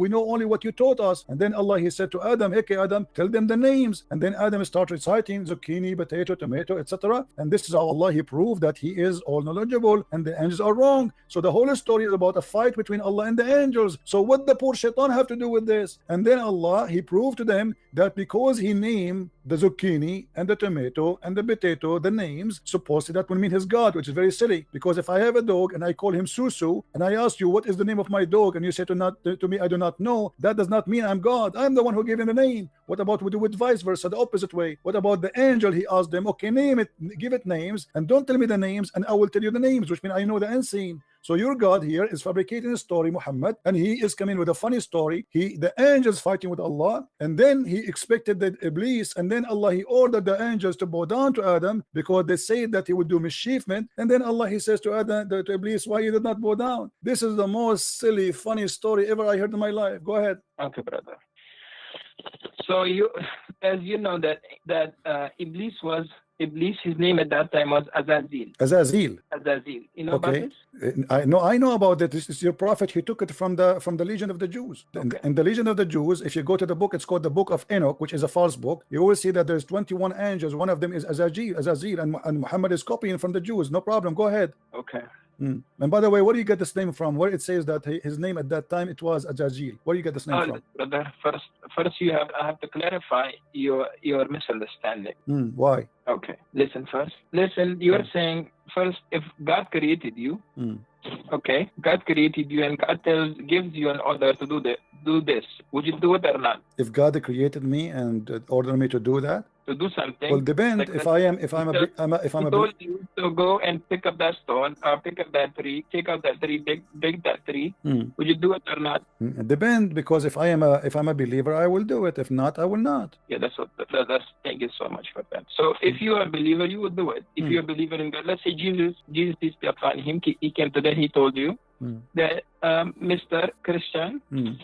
we know only what you taught us. And then Allah, he said to Adam, okay, Adam, tell them the names. And then Adam started reciting zucchini, potato, tomato, etc. And this is how Allah, he proved that he is all knowledgeable and the angels are wrong. So the whole story is about a fight between Allah and the angels. So what the poor Shaitan have to do with this? And then Allah, he proved to them that because he named the zucchini and the tomato and the potato the names, supposedly that would mean his God, which is very silly. Because if I have a dog and I call him Susu, and I ask you what is the name of my dog, and you say to me I do not know, that does not mean I'm God. I'm the one who gave him the name. What about we do it vice versa, the opposite way? What about the angel? He asked them, okay, name it, give it names, and don't tell me the names, and I will tell you the names, which means I know the unseen. So your God here is fabricating a story, Muhammad, and he is coming with a funny story. The angels fighting with Allah, and then he expected that Iblis, and then Allah, he ordered the angels to bow down to Adam because they said that he would do mischievement. And then Allah, he says to Adam, to Iblis, why you did not bow down? This is the most silly, funny story ever I heard in my life. Go ahead. Okay, brother. So you, as you know, that Iblis, his name at that time was Azazel. Azazel. You know about this? I know about that. This is your prophet. He took it from the Legion of the Jews. Okay. And the Legion of the Jews, if you go to the book, it's called the Book of Enoch, which is a false book. You will see that there's 21 angels. One of them is Azazel, and Muhammad is copying from the Jews. No problem. Go ahead. Okay. And by the way, where do you get this name from? Where it says that his name at that time it was Azazel. Where do you get this name from? Brother, first I have to clarify your misunderstanding. Why? Okay. Listen first. You are saying first, if God created you, okay, God created you and God gives you an order to do this. Would you do it or not? If God created me and ordered me to do that? To do something. Well, depend. Like if I'm told you to go and pick up that stone or pick up that tree, take out that tree, dig that tree. Would you do it or not? Depend, because if I'm a believer, I will do it. If not, I will not. Yeah, that's thank you so much for that. So if you are a believer, you would do it. If you're a believer in God, let's say Jesus peace be upon him, he came today, he told you that Mr. Christian,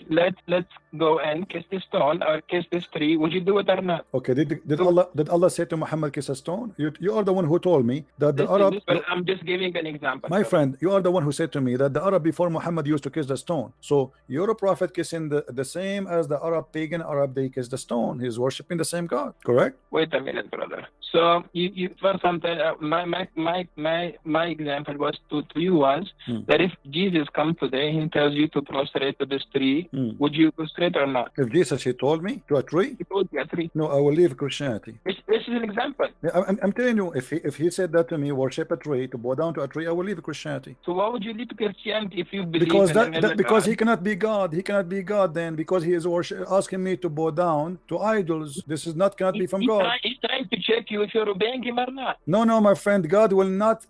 let's go and kiss this stone or kiss this tree. Would you do it or not? Okay, did Allah say to Muhammad kiss a stone? You are the one who told me that the Arab. I'm just giving an example. My friend, you are the one who said to me that the Arab before Muhammad used to kiss the stone. So you're a prophet kissing the same as the Arab pagan Arab, they kiss the stone. He's worshiping the same God, correct? Wait a minute, brother. So you for something. My example was to you was that if Jesus comes today, he tells you to prostrate to this tree, would you prostrate or not? If Jesus, he told me to a tree? He told you a tree. No, I will leave Christianity. This is an example. I'm telling you, if he said that to me, worship a tree, to bow down to a tree, I will leave Christianity. So why would you leave Christianity if you believe because he cannot be God. He cannot be God then, because he is asking me to bow down to idols. This is not cannot be from God. He's trying to check you if you're obeying him or not. No, my friend, God will not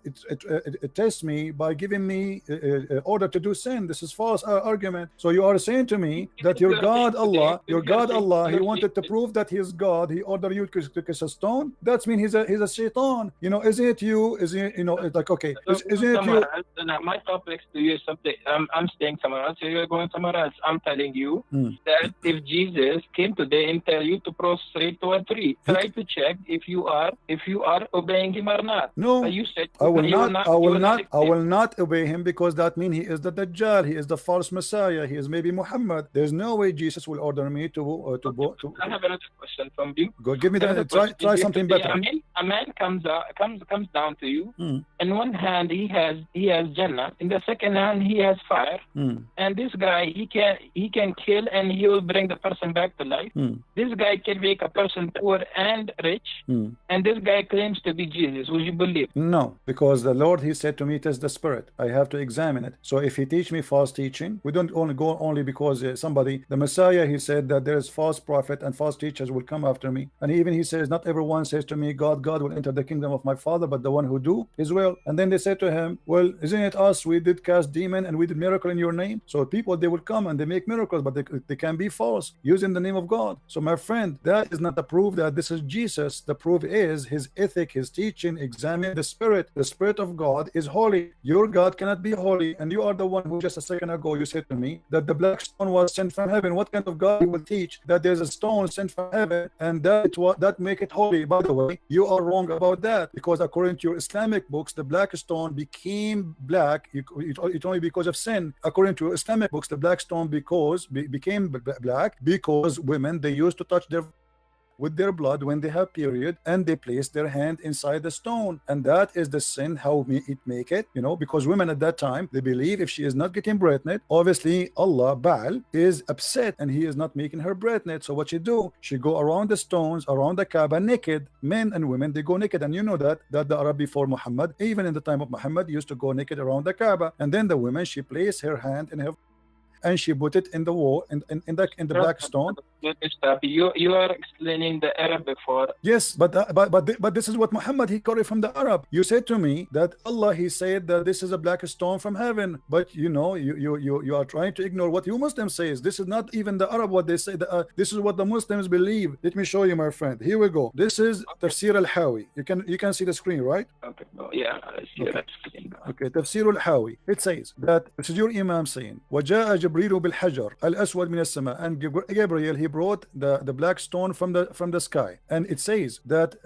test me by giving me order to do sin. This is false argument. So you are saying to me that your God Allah, he wanted to prove that he is God. He ordered you to kiss a stone. That means he's a shaitan. You know, isn't it you? Is it, you know, it's like, okay, isn't it you? My topics to you is something. I'm staying somewhere else. So you're going somewhere else. I'm telling you that if Jesus came today and tell you to prostrate to a tree, try to check if you are obeying him or not. No, you said I will not obey him, because that means he is the Dajjal. He is the false Messiah. He is maybe Muhammad. There's no way Jesus will order me to I have another question from you. Go give me that. Try something better. A man comes down to you. In one hand he has Jannah. In the second hand he has fire. And this guy he can kill and he will bring the person back to life. This guy can make a person poor and rich. and this guy claims to be Jesus, would you believe? No, because the Lord, he said to me, it is the spirit. I have to examine it. So if he teach me false teaching, we don't only go only because somebody, the Messiah, he said that there is false prophet and false teachers will come after me. And even he says, not everyone says to me, God will enter the kingdom of my Father, but the one who do is well. And then they said to him, well, isn't it us? We did cast demon and we did miracle in your name. So people, they will come and they make miracles, but they can be false using the name of God. So my friend, that is not the proof that this is Jesus. The proof is his ethic, his teaching. Examine the spirit. The spirit of God is holy. Your God cannot be holy. And you are the one who just a second ago you said to me that the black stone was sent from heaven. What kind of God will teach that there's a stone sent from heaven and that make it holy? By the way, you are wrong about that, because according to your Islamic books, the black stone became black. It only because of sin. According to Islamic books, the black stone became black because women, they used to touch with their blood when they have period, and they place their hand inside the stone, and that is the sin. How it make it, because women at that time, they believe if she is not getting pregnant, obviously Allah Baal is upset and he is not making her pregnant. So what she do, she go around the stones around the Kaaba naked. Men and women, they go naked. And you know that the Arab before Muhammad, even in the time of Muhammad, used to go naked around the Kaaba. And then the woman, she placed her hand in her and she put it in the wall in the black stone. You are explaining the Arab before. Yes, but this is what Muhammad, he got it from the Arab. You said to me that Allah, he said that this is a black stone from heaven, but you are trying to ignore what you Muslims says. This is not even the Arab what they say. This is what the Muslims believe. Let me show you, my friend. Here we go. This is Tafsir al-Hawi. You can see the screen, right? Okay. Oh, yeah, I see that screen. Okay, Tafsir al-Hawi. It says that this is your Imam saying, وَجَاءَ جِبْرِيلُ بِالْحَجَرِ الْأَسْوَدِ مِنَ السَّمَاءِ, and Gabriel, he brought the black stone from the sky. And it says that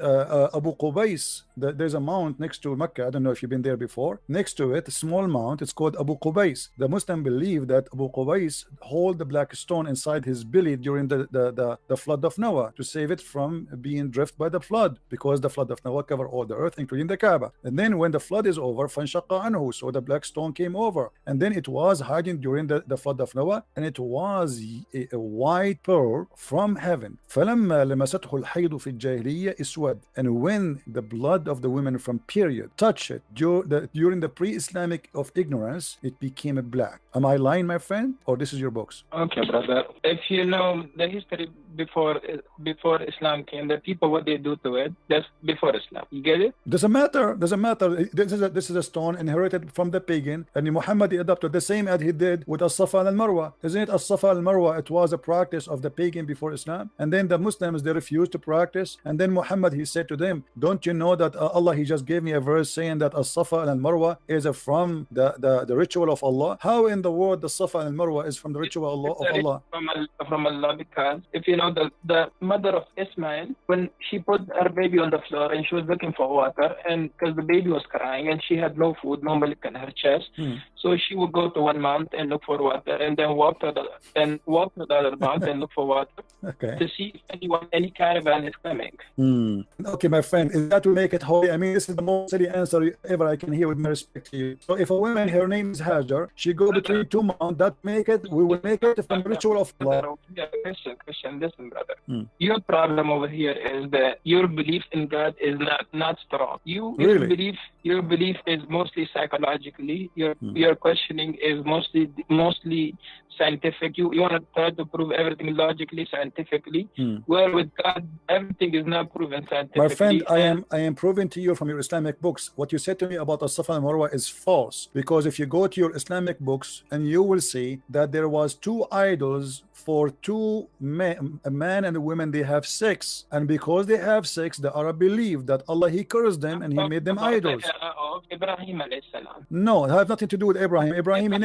Abu Qubais, there's a mount next to Mecca. I don't know if you've been there before. Next to it, a small mount, it's called Abu Qubais. The Muslim believe that Abu Qubais hold the black stone inside his belly during the flood of Noah to save it from being drifted by the flood, because the flood of Noah covered all the earth, including the Kaaba. And then when the flood is over, فَانْشَقَّ عَنْهُ, so the black stone came over. And then it was hiding during the flood of Noah, and it was a white pearl from heaven. فَلَمَّا لَمَسَتْهُ الْحَيْضُ فِي الْجَاهِلِيَّةِ إِسْوَدْ, and when the blood of the women from period touched it during the pre-Islamic of ignorance, it became black. Am I lying, my friend, or this is your books? Okay, brother. If you know the history before Islam came, the people, what they do to it, that's before Islam. You get it? Doesn't matter. This is a stone inherited from the pagan, and Muhammad adopted the same as he did with as-Safa and al-Marwa. Isn't it as-Safa and al-Marwa? It was a practice of the pagan before Islam, and then the Muslims, they refused to practice, and then Muhammad, he said to them, don't you know that Allah, he just gave me a verse saying that as-Safa and al-Marwa is from the ritual of Allah? How in the world the Safa and al-Marwa is from the ritual of Allah? From Allah, because if you know the mother of Ismail, when she put her baby on the floor and she was looking for water, and because the baby was crying and she had no food, no milk in her chest, so she would go to one mount and look for water, and then walk to the other mount and look for water to see if any caravan is coming. Okay, my friend, is that to make it holy? I mean, this is the most silly answer ever I can hear, with my respect to you. So if a woman, her name is Hajar, she go between two mounts, that we will make it from ritual of Allah. Christian, listen, brother. Your problem over here is that your belief in God is not strong. Your belief is mostly psychologically. Your questioning is mostly scientific. You want to try to prove everything logically, scientifically. Where with God, everything is not proven scientifically. My friend, I am proving to you from your Islamic books what you said to me about as-Safa and Marwa is false. Because if you go to your Islamic books, and you will see that there was two idols for two men, a man and a woman, they have sex, and because they have sex, the Arab believe that Allah, he cursed them and he made them idols. No, it has nothing to do with Abraham.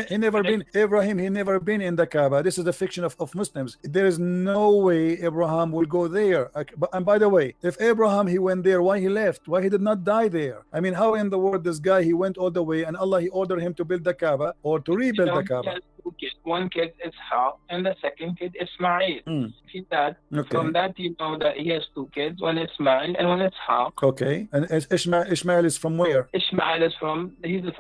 He never been in the Kaaba. This is the fiction of Muslims. There is no way Abraham will go there. And by the way, if Abraham, he went there, why he left? Why he did not die there? I mean, how in the world this guy, he went all the way and Allah, he ordered him to build the Kaaba or to rebuild the Kaaba? two kids. One kid is Ishaq, and the second kid is Ismail. See that? Okay. From that you know that he has two kids, one is Ismail and one is Ishaq. Okay. And Ishmael is from where? Ishmael is he's the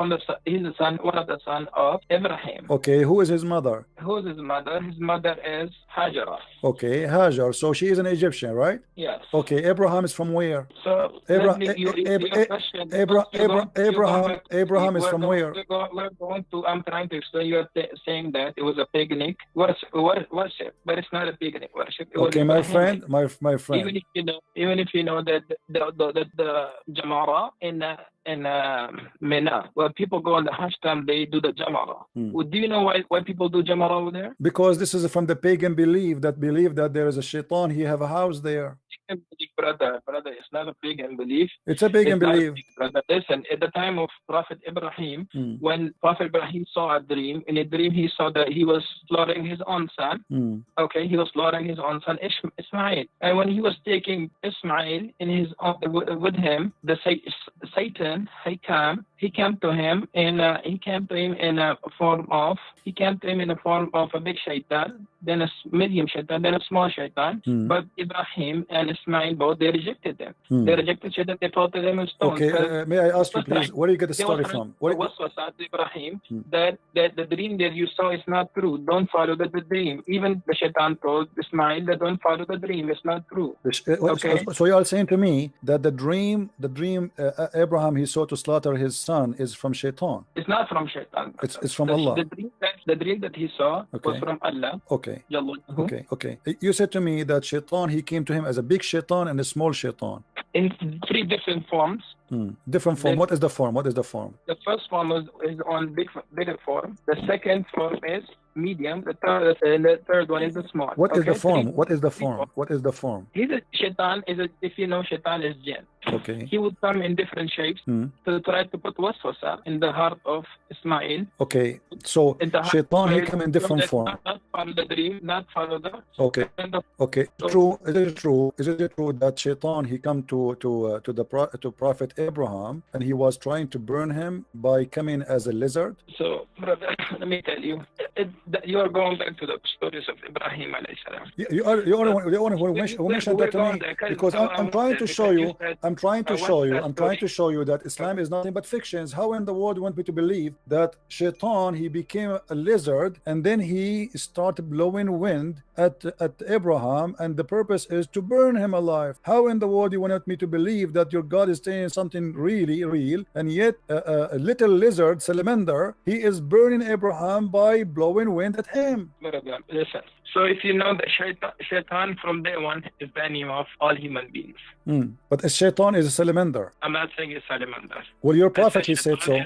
son, one of the son of Ibrahim. Okay. Who is his mother? Who is his mother? His mother is Hajar. Okay, Hajar. So she is an Egyptian, right? Yes. Okay. Abraham is from where? So Abraham is from where? We're going to. I'm trying to explain. You're saying that it was a paganic worship, but it's not a paganic worship. Okay, my friend. Even if you know that the Jamara in Mina, where people go on the Hajj time, they do the Jamara. Do you know why people do Jamara over there? Because this is from the pagan belief that there is a shaitan. He have a house there. Brother, it's not a pagan belief. It's a pagan belief. Brother, listen, at the time of Prophet Ibrahim, when Prophet Ibrahim saw a dream, in a dream he saw that he was slaughtering his own son. Okay, he was slaughtering his own son Ismail. And when he was taking Ismail with him, the Satan, he came to him in a form of a big shaitan, then a medium shaitan, then a small shaitan. But Ibrahim and Ismail both, they rejected them. They rejected shaitan. They pelted them in stones. Okay, may I ask you please, where do you get the story from? What was Ibrahim that the dream that you saw is not true. Don't follow the dream. Even the shaitan told Ismail that don't follow the dream. It's not true. Okay. So you are saying to me that the dream Abraham he saw to slaughter his son is from shaitan? It's not from shaitan. It's from Allah. The dream that he saw was from Allah. Okay. Okay. You said to me that shaitan, he came to him as a big shaitan and a small shaitan. In three different forms. Different form. What is the form? The first form is on bigger form. The second form is medium. The third one is the small. What is the form? He's a shaitan. If you know, shaitan is jinn. Okay. He would come in different shapes to try to put waswasa in the heart of Ismail. Okay. So shaitan, he come in different form. Not follow the dream. Not follow the. Okay. Okay. True. Is it true? Is it true that shaitan, he come to Prophet Abraham and he was trying to burn him by coming as a lizard? So, brother, let me tell you, you are going back to the stories of Ibrahim alayhi salam. You are the one who mentioned that to me, because I'm trying to show you. I'm trying to show you that Islam is nothing but fictions. How in the world you want me to believe that shaitan, he became a lizard and then he started blowing wind at Abraham, and the purpose is to burn him alive? How in the world you want me to believe that your God is saying something really real, and yet a little lizard, salamander, he is burning Abraham by blowing wind at him? Listen, so if you know that shaitan from day one is the enemy of all human beings. But a shaitan is a salamander. I'm not saying it's salamander. Well, your prophet, he said so.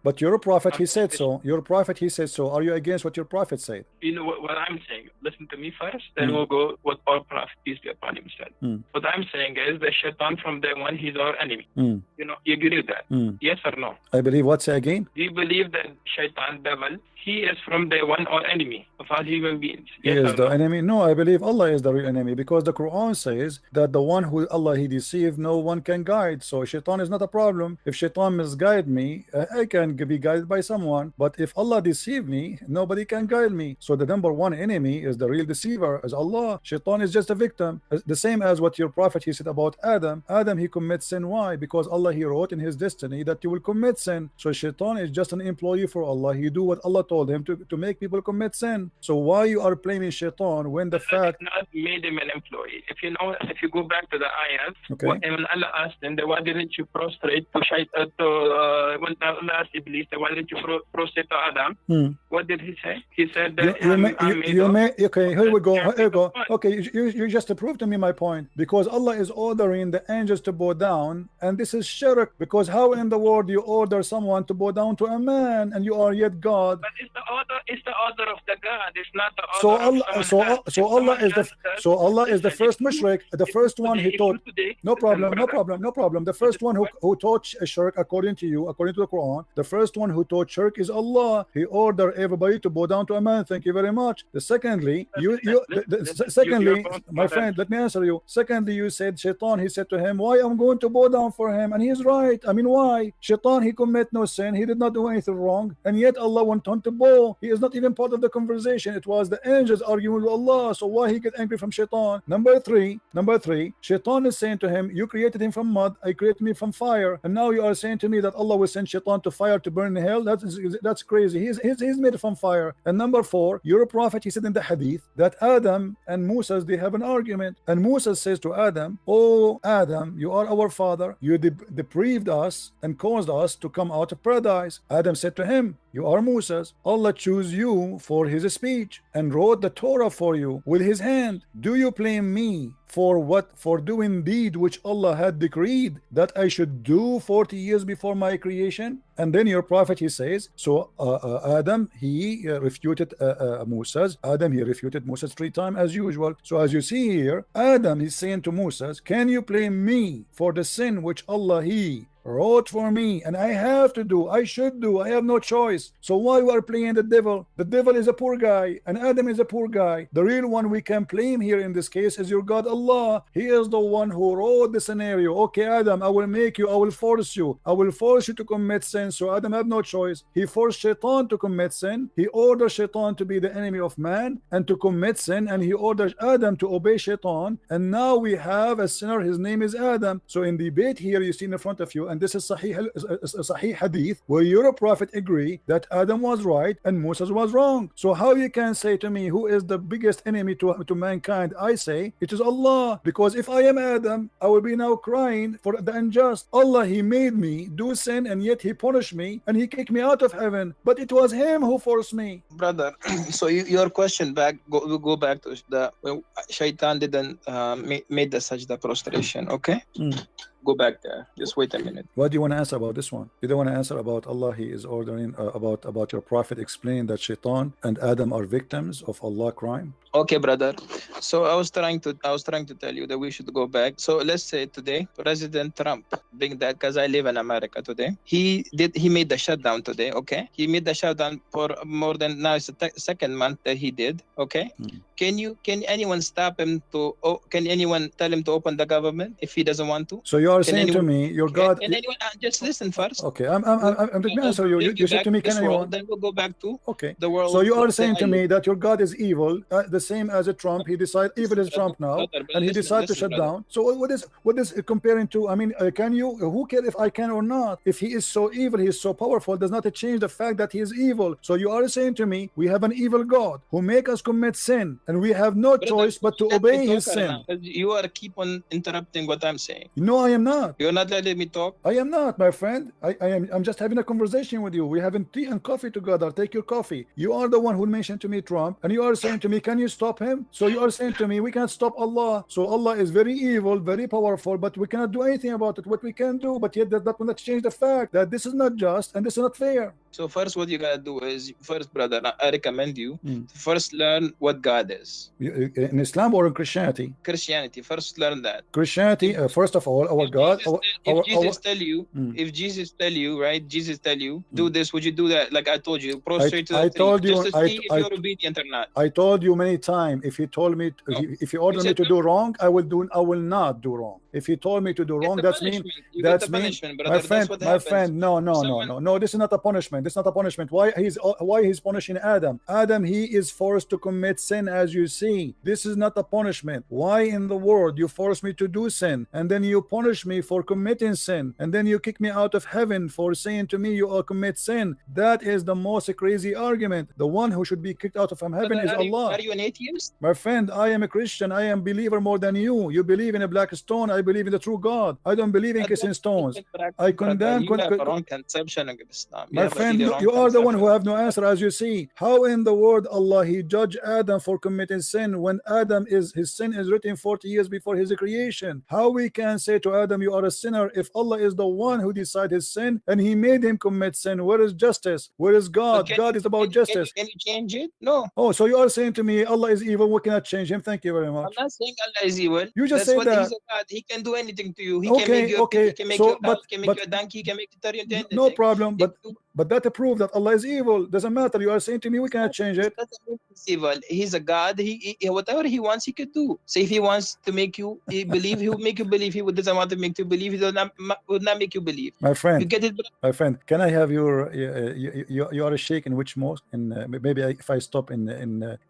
But your prophet, he said so. Your prophet, he said so. Are you against what your prophet said? You know what I'm saying? Listen to me first, then we'll go what our prophet, peace be upon him, said. What I'm saying is that shaitan from day one, he's our enemy. You know, you agree with that? Yes or no? I believe what? Say again? Do you believe that shaitan, devil, he is from day one our enemy of all human beings? Yes, he is the enemy? No, I believe Allah is the real enemy, because the Quran says that the one who Allah he deceived, no one can guide. So shaitan is not a problem. If shaitan misguide me, I can be guided by someone. But if Allah deceive me, nobody can guide me. So the number one enemy is the real deceiver, is Allah. Shaitan is just a victim. The same as what your prophet, he said about Adam. Adam, he commits sin. Why? Because Allah, he wrote in his destiny that you will commit sin. So shaitan is just an employee for Allah. He do what Allah told him to make people commit sin. So why you are blaming shaitan when the fact not made him an employee? If you go back to the ayat, okay. When Allah asked him, why didn't you prostrate to shaitan? When Allah asked Iblis, why didn't you prostrate to Adam? What did he say? He said that okay, here we go. Okay, you just proved to me my point, because Allah is ordering the angels to bow down, and this is shirk. Because how in the world you order someone to bow down to a man and you are yet God? But it's the order of the God. God is not the So author Allah, of someone else. so Allah is the first mushrik, the first one he taught. No problem, no problem, no problem. The first one who taught shirk according to you, according to the Quran, the first one who taught shirk is Allah. He ordered everybody to bow down to a man. Thank you very much. Secondly, secondly, my friend, let me answer you. Secondly, you said Shaitan, he said to him, why I'm going to bow down for him? And he's right. I mean, why? Shaitan, he commit no sin. He did not do anything wrong. And yet Allah went on to bow. He is not even part of the conversation. It was the angels arguing with Allah. So why he get angry from Shaitan? Number three, Shaitan is saying to him, you created him from mud, I created me from fire. And now you are saying to me that Allah will send Shaitan to fire to burn in hell? That's crazy. He's made from fire. And number four, your prophet, he said in the hadith that Adam and Musa, they have an argument. And Musa says to Adam, oh Adam, you are our father. You deprived us and caused us to come out of paradise. Adam said to him, you are Moses. Allah chose you for his speech and wrote the Torah for you with his hand. Do you blame me for what? For doing deed which Allah had decreed that I should do 40 years before my creation? And then your prophet, he says, so Adam, he refuted Moses. Adam, he refuted Moses 3 times as usual. So as you see here, Adam is saying to Moses, can you blame me for the sin which Allah, he wrote for me and I have to do, I should do, I have no choice? So why you are playing the devil? The devil is a poor guy and Adam is a poor guy. The real one we can blame here in this case is your God Allah. He is the one who wrote the scenario. Okay, Adam, I will make you, I will force you to commit sin. So Adam had no choice. He forced Shaitan to commit sin. He ordered Shaitan to be the enemy of man and to commit sin, and he ordered Adam to obey Shaitan. And now we have a sinner, his name is Adam. So in the debate here you see in front of you, and this is Sahih Hadith, where your prophet agree that Adam was right and Moses was wrong. So how you can say to me who is the biggest enemy to mankind? I say it is Allah, because if I am Adam, I will be now crying for the unjust. Allah, he made me do sin and yet he punished me and he kicked me out of heaven, but it was him who forced me. Brother, so your question back, go back to the Shaitan didn't made the sajda prostration, okay? Go back there. Just wait a minute. What do you want to answer about this one? You don't want to answer about Allah, he is ordering about your prophet explain that Shaitan and Adam are victims of Allah crime? Okay, brother. So I was trying to tell you that we should go back. So let's say today, President Trump, being that, because I live in America today, he made the shutdown today. Okay, he made the shutdown for more than, now it's the second month that he did. Okay, can anyone stop him to? Can anyone tell him to open the government if he doesn't want to? So you are saying to me, your God. Can anyone just listen first? Okay, I'm let me answer you. You said to me, can anyone? Then we'll go back to the world. So you are saying to me that your God is evil, the same as a Trump. He decided evil is Trump now, and he decided to shut down. So what is comparing to? I mean, can you? Who cares if I can or not? If he is so evil, he is so powerful, does not change the fact that he is evil. So you are saying to me, we have an evil God who make us commit sin, and we have no choice but to obey his sin. You are keep on interrupting what I'm saying. No, I am not. You're not letting me talk. I am not, my friend. I'm just having a conversation with you. We're having tea and coffee together. Take your coffee. You are the one who mentioned to me Trump, and you are saying to me, can you stop him? So you are saying to me, we can't stop Allah. So Allah is very evil, very powerful, but we cannot do anything about it. What we can do, but yet that will not change the fact that this is not just and this is not fair. So first, what you gotta do is, first, brother, I recommend you to first learn what God is. In Islam or in Christianity? Christianity. First learn that. Christianity, first of all, our God. If Jesus tell you, right? Jesus tell you, do this. Would you do that? Like I told you, prostrate to the tree, just to see if you're obedient or not. I told you many times. If he told me, if he ordered me to do wrong, I will not do wrong. If he told me to do wrong, that's mean. My friend. No. This is not a punishment. This is not a punishment. Why he's punishing Adam? Adam, he is forced to commit sin, as you see. This is not a punishment. Why in the world you force me to do sin, and then you punish me for committing sin, and then you kick me out of heaven for saying to me you all commit sin? That is the most crazy argument. The one who should be kicked out of heaven is Allah. Are you an atheist? My friend, I am a Christian. I am a believer more than you. You believe in a black stone. I believe in the true God. I don't believe in kissing stones. I condemn. You have a wrong conception of Islam. My friend, man, you are the one who have no answer, as you see. How in the world Allah he judged Adam for committing sin when Adam his sin is written 40 years before his creation? How we can say to Adam you are a sinner if Allah is the one who decided his sin and he made him commit sin? Where is justice? Where is God? God is about justice. Can you change it? No. Oh, so you are saying to me Allah is evil, we cannot change him? Thank you very much. I'm not saying Allah is evil. You just say that. He's a God. He can do anything to you. He can make you he can make you a cow, he can make you a donkey, he can make you turn into anything. No problem, but that proves that Allah is evil. Doesn't matter. You are saying to me we cannot change it. He's evil. He's a God. He whatever he wants he could do. So if he wants to make you believe, he will make you believe. He doesn't want to make you believe, he will not make you believe. My friend, you get it? My friend, can I have your you are a sheikh in which mosque? Maybe if I stop in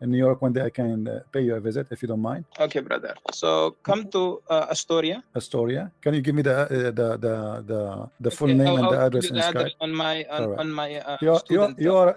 New York one day I can pay you a visit if you don't mind. Okay, brother. So come to Astoria. Astoria. Can you give me the full name and the address in Skype? On my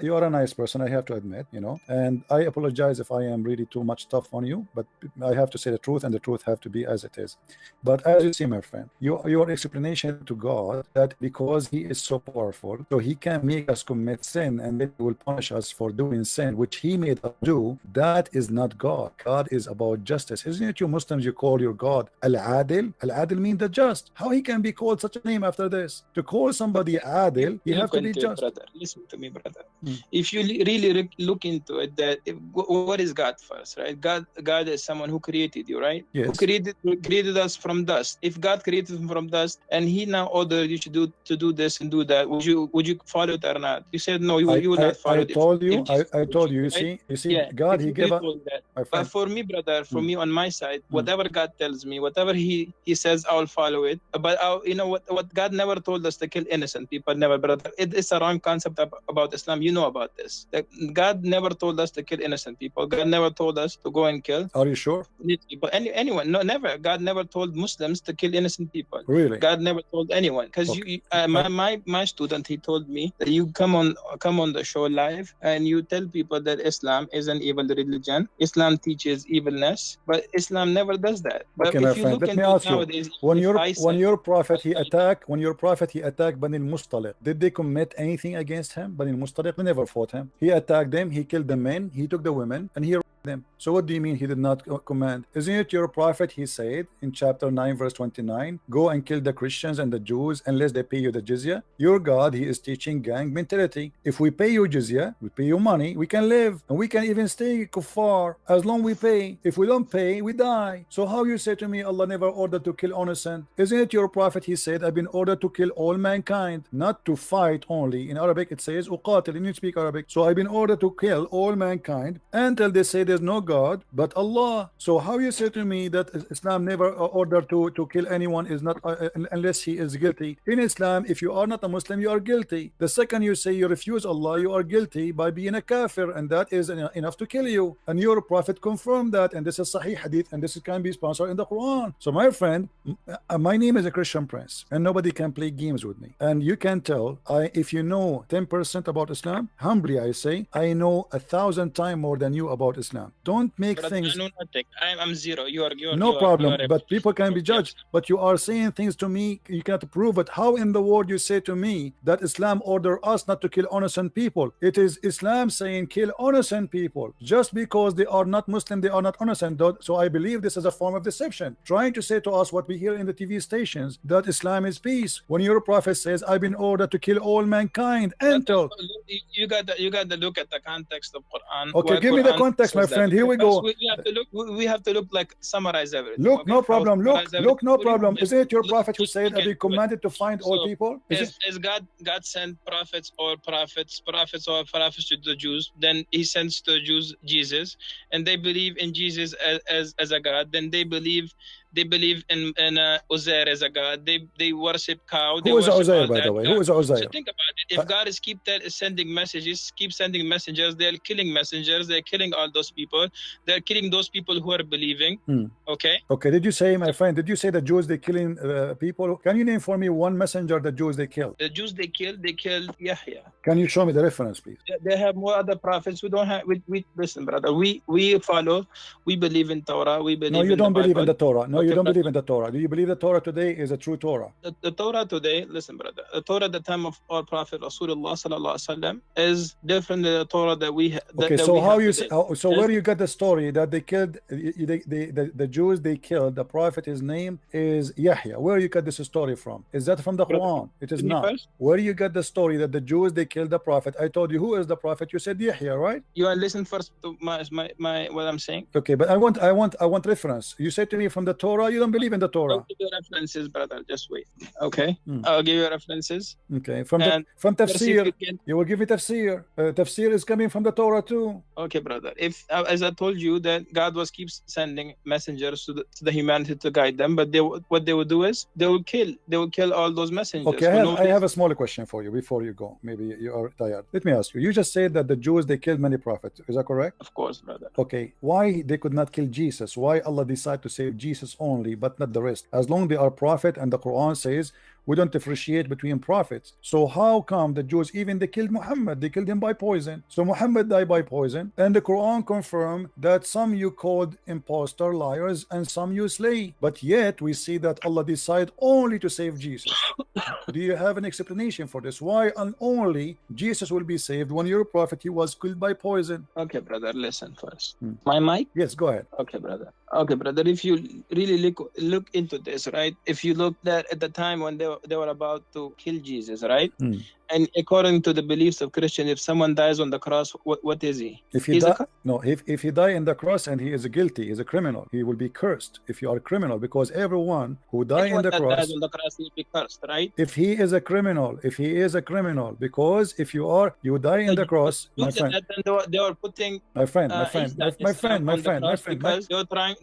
you are a nice person, I have to admit, you know, and I apologize if I am really too much tough on you, but I have to say the truth, and the truth have to be as it is. But as you see, my friend, your explanation to God that because he is so powerful, so he can make us commit sin and then he will punish us for doing sin which he made us do, that is not God. God is about justice. Isn't it you Muslims, you call your God Al-Adil? Al-Adil means the just. How he can be called such a name after this? To call somebody Adil, you have to be just. Brother, listen to me, brother. If you really look into it, that what is God first, right? God is someone who created you, right? Yes. Who created us from dust. If God created him from dust and he now ordered you to do this and do that, would you follow it or not? You said no, you will not follow it. I told you. You see, yeah, God he gave us. But for me, brother, for me on my side, whatever God tells me, whatever he says, I will follow it. But you know what God never told us to kill innocent people. Never, brother. It's a wrong concept about Islam. You know about this. God never told us to kill innocent people. God never told us to go and kill. Are you sure? People. Anyone? No, never. God never told Muslims to kill innocent people. Really? God never told anyone. Because my student, he told me that you come on the show live and you tell people that Islam is an evil religion. Islam teaches evilness, but Islam never does that. But okay, my friend, let me ask you: when your prophet he attacked Bani al-Mustaliq, did they commit anything against him? Bani al-Mustaliq, they never fought him. He attacked them. He killed the men. He took the women, and he them. So what do you mean he did not command? Isn't it your prophet? He said in chapter 9 verse 29, go and kill the Christians and the Jews unless they pay you the jizya. Your God, he is teaching gang mentality. If we pay you jizya, we pay you money, we can live and we can even stay kuffar as long we pay. If we don't pay, we die. So how you say to me Allah never ordered to kill innocent? Isn't it your prophet? He said I've been ordered to kill all mankind, not to fight only. In Arabic it says uqatil, and you speak Arabic. So I've been ordered to kill all mankind until they say there's no God but Allah. So how you say to me that Islam never ordered to kill anyone is not unless he is guilty? In Islam, if you are not a Muslim, you are guilty. The second you say you refuse Allah, you are guilty by being a kafir, and that is enough to kill you. And your prophet confirmed that, and this is Sahih Hadith, and this can be sponsored in the Quran. So my friend, my name is a Christian Prince, and nobody can play games with me. And you can tell, if you know 10% about Islam, humbly I say, I know 1,000 times more than you about Islam. Don't make things. I know nothing. I'm zero. You are no problem. But people can be judged. But you are saying things to me you cannot prove it. How in the world you say to me that Islam order us not to kill innocent people? It is Islam saying kill innocent people. Just because they are not Muslim, they are not innocent. So I believe this is a form of deception, trying to say to us what we hear in the TV stations, that Islam is peace, when your prophet says I've been ordered to kill all mankind. Until you got to look at the context of Quran. Okay, give me the context, my friend. Here we go. We have to look like summarize everything. Look, okay? No problem. Look, no problem. Isn't it your prophet who said I've been commanded to find all people? Is God sent prophets or prophets to the Jews? Then he sends to the Jews Jesus, and they believe in Jesus as a God. Then they believe in Uzair as a god. They worship cow. Who is Uzair, by the way? Who is Uzair? So think about it. If God is keep sending messengers, they're killing messengers. They're killing all those people. They're killing those people who are believing. Okay. Okay. Did you say, my friend? Did you say the Jews they killing people? Can you name for me one messenger the Jews they killed? The Jews they killed Yahya. Can you show me the reference, please? They have more other prophets. We don't have. We listen, brother. We follow. We believe in Torah. We believe. No, you don't believe in the Torah. No, you don't believe in the Torah. Do you believe the Torah today is a true Torah? The Torah today, listen, brother. The Torah at the time of our Prophet Rasulullah sallallahu alaihi wasallam is different than the Torah that we have. Okay, so how you so where you get the story that they killed the Jews? They killed the prophet. His name is Yahya. Where you get this story from? Is that from the Quran? It is not. Where you get the story that the Jews they killed the prophet? I told you who is the prophet. You said Yahya, right? You are listen first to my what I'm saying. Okay, but I want reference. You said to me from the Torah. You don't believe in the Torah. I'll give you references, brother. Just wait. Okay, I'll give you references. Okay, from tafsir, you will give me tafsir. Tafsir is coming from the Torah too. Okay, brother. If as I told you that God keeps sending messengers to the humanity to guide them, but what they would do is they will kill all those messengers. Okay, I have a small question for you before you go. Maybe you are tired. Let me ask you. You just said that the Jews they killed many prophets. Is that correct? Of course, brother. Okay, why they could not kill Jesus? Why Allah decided to save Jesus only, but not the rest? As long they are prophet, and the Quran says we don't differentiate between prophets. So how come the Jews even they killed Muhammad? They killed him by poison. So Muhammad died by poison, and the Quran confirmed that some you called impostor liars and some you slay. But yet we see that Allah decided only to save Jesus. Do you have an explanation for this? Why and only Jesus will be saved when your prophet he was killed by poison? Okay, brother, listen first. My mic? Yes, go ahead. Okay, brother. Okay, brother. If you really look into this, right? If you look at the time when they were about to kill Jesus, right? And according to the beliefs of Christians, if someone dies on the cross, what is he? If he if he die in the cross and he is guilty, is a criminal, he will be cursed. If you are a criminal, because everyone who dies in the cross, dies on the cross will be cursed, right? If he is a criminal, because if you die in the cross, my friend. They were putting my friend, because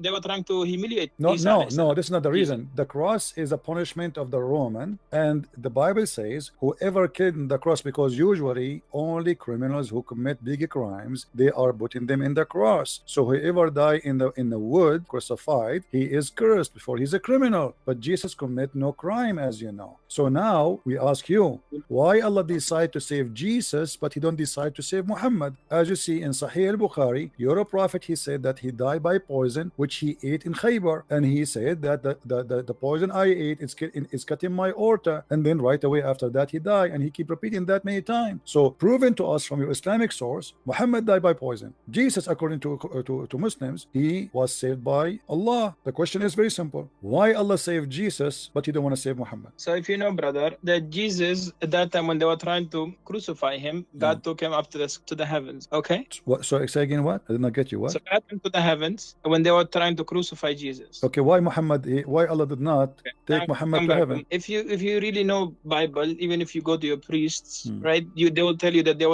they were trying to humiliate. No, this is not the reason. The cross is a punishment of the Roman, and the Bible says whoever killed in the cross, because usually only criminals who commit big crimes they are putting them in the cross. So whoever die in the wood crucified, he is cursed before he's a criminal. But Jesus commit no crime, as you know. So now we ask you, why Allah decide to save Jesus but he don't decide to save Muhammad? As you see in Sahih al-Bukhari, your prophet he said that he died by poison which he ate in Khaybar, and he said that the poison I ate is cutting my aorta, and then right away after that he died, and he keep repeating that many times. So proven to us from your Islamic source, Muhammad died by poison. Jesus, according to Muslims, he was saved by Allah. The question is very simple. Why Allah saved Jesus but he don't want to save Muhammad? So if you know, brother, that Jesus at that time when they were trying to crucify him, God took him up to the heavens. Okay? What? So say again what? I did not get you. What? So God went to the heavens when they were trying to crucify Jesus. Okay, why why Allah did not take Muhammad to heaven? If you really know Bible, even if you go to your priests, right, they will tell you that there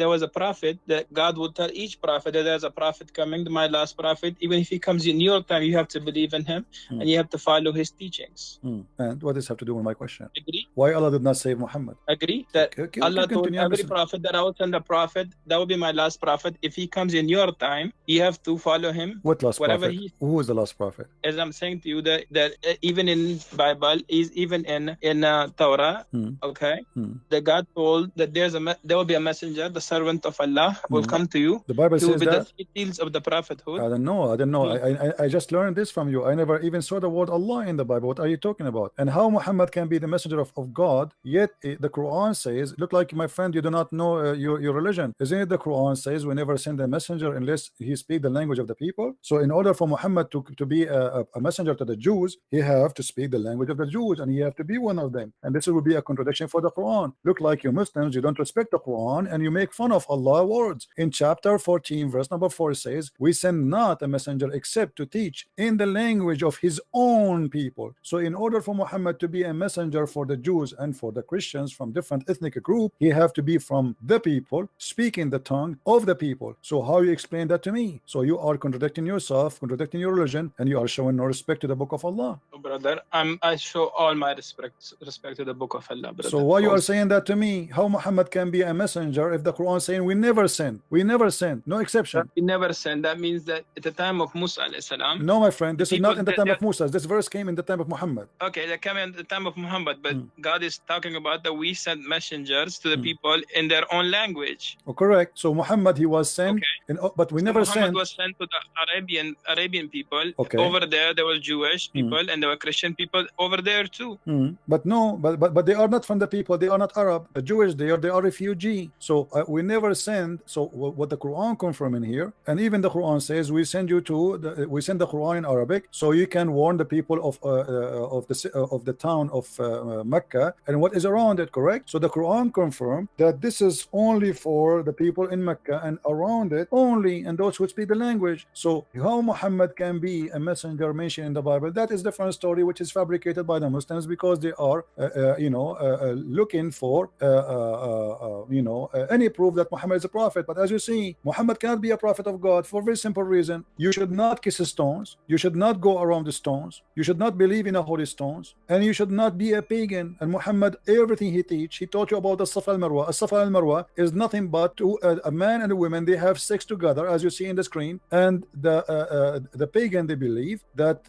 was a prophet, that God will tell each prophet that there's a prophet coming, my last prophet. Even if he comes in your time, you have to believe in him and you have to follow his teachings. And what does this have to do with my question? Agree? Why Allah did not save Muhammad? Agree that Allah told every prophet that I will send a prophet, that will be my last prophet. If he comes in your time, you have to follow him. What last prophet? Who is the last prophet? As I'm saying to you that even in Bible, even in Torah, okay, that God told that there will be a messenger, the servant of Allah will come to you. The Bible says that. The seals of the prophethood. I don't know. I just learned this from you. I never even saw the word Allah in the Bible. What are you talking about? And how Muhammad can be the messenger of God? Yet the Quran says, look like my friend, you do not know your religion. Isn't it the Quran says we never send a messenger unless he speak the language of the people? So in order for Muhammad to be a messenger to the Jews, he have to speak the language of the Jews, and he have to be one of them. And this will be a contradiction for the Quran. Look like you Muslims, you don't respect the Quran and you make fun of Allah's words. In chapter 14 verse number 4 says, we send not a messenger except to teach in the language of his own people. So in order for Muhammad to be a messenger for the Jews and for the Christians from different ethnic group, he have to be from the people, speaking the tongue of the people. So how you explain that to me? So you are contradicting yourself, contradicting your religion, and you are showing no respect to the book of Allah. Brother, I show all my respect to the book of Allah, brother. So why you are saying that to me how Muhammad can be a messenger if the Quran is saying we never sinned. We never sinned. No exception. We never sinned. That means that at the time of Musa alayhi salam. No, my friend, this is not in the time of Musa. This verse came in the time of Muhammad. Okay, they came in the time of Muhammad, but God is talking about that we sent messengers to the people in their own language. Oh, correct. So Muhammad, he was sent, but we never Muhammad sent. was sent to the Arabian people. Okay. Over there were Jewish people and there were Christian people over there too. But no, but they are not from the people. They are not Arab. The Jewish they are refugee. So we never send. So what the Quran confirming here, and even the Quran says we send you to we send the Quran in Arabic so you can warn the people of the town of Mecca and what is around it. Correct. So the Quran confirmed that this is only for the people in Mecca and around it only, and those who speak the language. So how Muhammad can be a messenger mentioned in the Bible, that is different story, which is fabricated by the Muslims because they are looking for any proof that Muhammad is a prophet. But as you see, Muhammad cannot be a prophet of God for a very simple reason. You should not kiss stones, you should not go around the stones, you should not believe in the holy stones, and you should not be a pagan. And Muhammad, everything he taught you about the Safa al Marwa. Safa al Marwa is nothing but a man and a woman, they have sex together, as you see in the screen. And the pagan, they believe that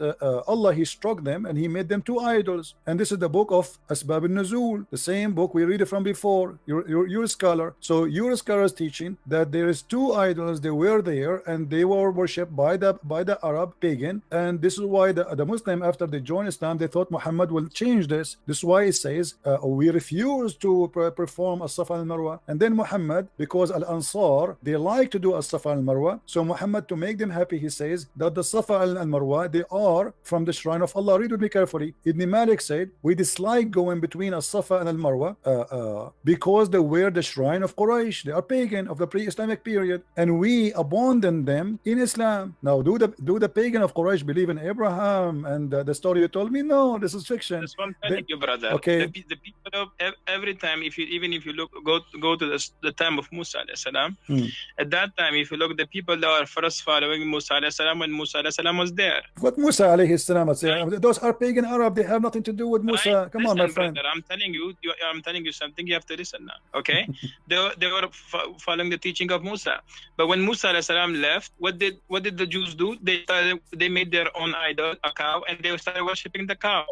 Allah, he struck them and he made them two idols. And this is the book of Asbab al-Nuzul, the same book we read it from before. You're a scholar, so your scholar is teaching that there is two idols, they were there and they were worshipped by the Arab pagan. And this is why the Muslim, after they joined Islam, they thought Muhammad will change this. This is why it says we refuse to perform as-Safa al-Marwa. And then Muhammad, because al-Ansar, they like to do as-Safa al-Marwa, so Muhammad, to make them happy, he says that the Safa al-Marwa, they are from the shrine of Allah. Read with me carefully. Ibn Malik said we dislike going between as-Safa and al-Marwa because they were the shrine of Quraysh. They are pagan of the pre-Islamic period, and we abandon them in Islam. Now, do the pagan of Quraysh believe in Abraham and the story you told me? No, this is fiction. That's what I'm telling you, brother. Okay. The people of every time, even if you look, go to the time of Musa alayhi salam. At that time, if you look, the people that were first following Musa alayhi salam when Musa alayhi salam was there. What Musa alayhi salam? Those are pagan Arab. They have nothing to do with Musa. Right? Come Listen, on, my friend. Brother, I'm telling you something. You have to listen now. Okay. they were following the teaching of Musa, but when Musa alayhi salam left, what did the Jews do? They made their own idol, a cow, and they started worshiping the cow.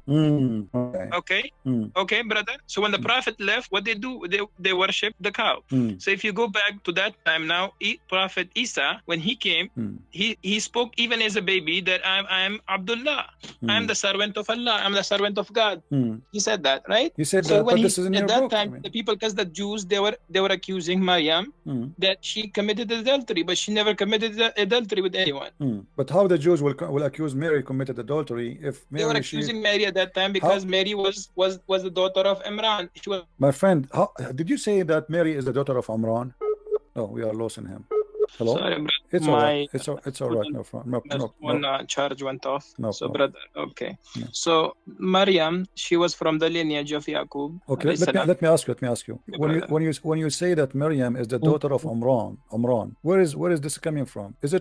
Okay, brother. So when the Prophet left, what they do? They worship the cow. So if you go back to that time now, Prophet Isa, when he came, he spoke even as a baby that I'm Abdullah. I'm the servant of Allah. I'm the servant of God. He said that, right? He said so that, when but this is in your at that book. time, the people, because the Jews, they were accusing Maryam that she committed adultery, but she never committed adultery with anyone. But how the Jews will accuse Mary committed adultery if Mary, they were accusing Mary at that time because Mary was the daughter of Imran. She was. My friend, did you say that Mary is the daughter of Imran? Oh, we are losing him. Hello? Sorry, brother. It's all right. It's all right. No, charge went off. No so, problem. brother, okay. No. So, Maryam, she was from the lineage of Yaqub. Okay, let me ask you. When you say that Maryam is the daughter of Imran, where is this coming from? Is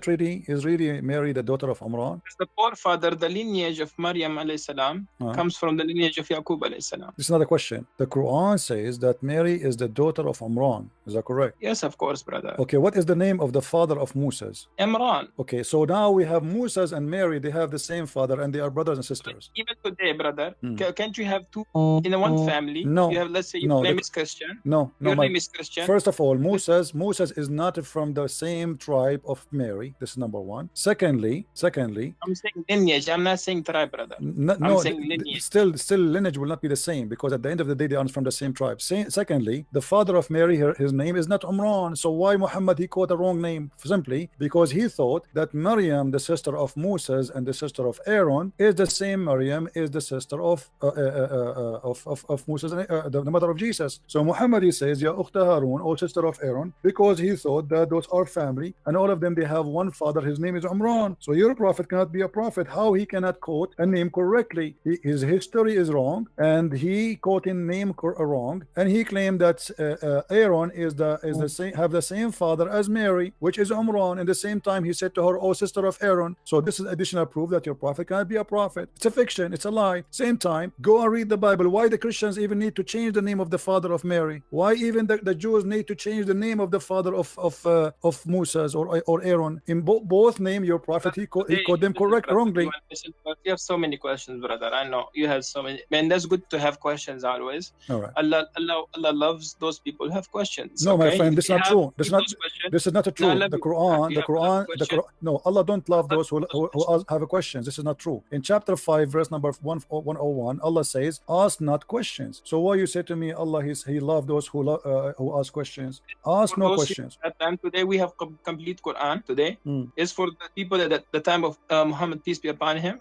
really Mary the daughter of Imran? The forefather, the lineage of Maryam alayhi salam, comes from the lineage of Yaqub alayhi salam. This is not a question. The Quran says that Mary is the daughter of Imran. Is that correct? Yes, of course, brother. Okay, what is the name of the father of Moses? Imran. Okay, so now we have Moses and Mary, they have the same father and they are brothers and sisters. Even today, brother, can't you have two in one family? No. You have, let's say, your name is Christian. No, your name is Christian. First of all, Moses is not from the same tribe of Mary. This is number one. Secondly, I'm saying lineage. I'm not saying tribe, brother. I'm saying lineage. Still lineage will not be the same because at the end of the day they are from the same tribe. Secondly, the father of Mary, his name is not Imran. So why Muhammad he quote a wrong name? Simply because he thought that Maryam, the sister of Moses and the sister of Aaron, is the same Maryam is the sister of Moses, the mother of Jesus. So Muhammad he says, Ya Ukhta Harun, or sister of Aaron, because he thought that those are family and all of them they have one father. His name is Imran. So your prophet cannot be a prophet. How he cannot quote a name correctly? His history is wrong, and he quoted name wrong, and he claimed that Aaron is the same, have the same father as Mary, which is Imran. Quran. In the same time, he said to her, "Oh, sister of Aaron." So this is additional proof that your prophet cannot be a prophet. It's a fiction. It's a lie. Same time, go and read the Bible. Why the Christians even need to change the name of the father of Mary? Why even the Jews need to change the name of the father of Moses or Aaron? In both name, your prophet, he called them wrongly. You have so many questions, brother. I know you have so many. Man, that's good to have questions always. All right. Allah loves those people who have questions. No, okay? my friend, this is not true. This is not true. The Quran, no, Allah don't love those who have questions. This is not true. In chapter 5, verse number 101, Allah says, "Ask not questions." So why you say to me, Allah, He loves those who ask questions? Ask no questions. At time today, we have complete Quran. Today is for the people that at the time of Muhammad, peace be upon him,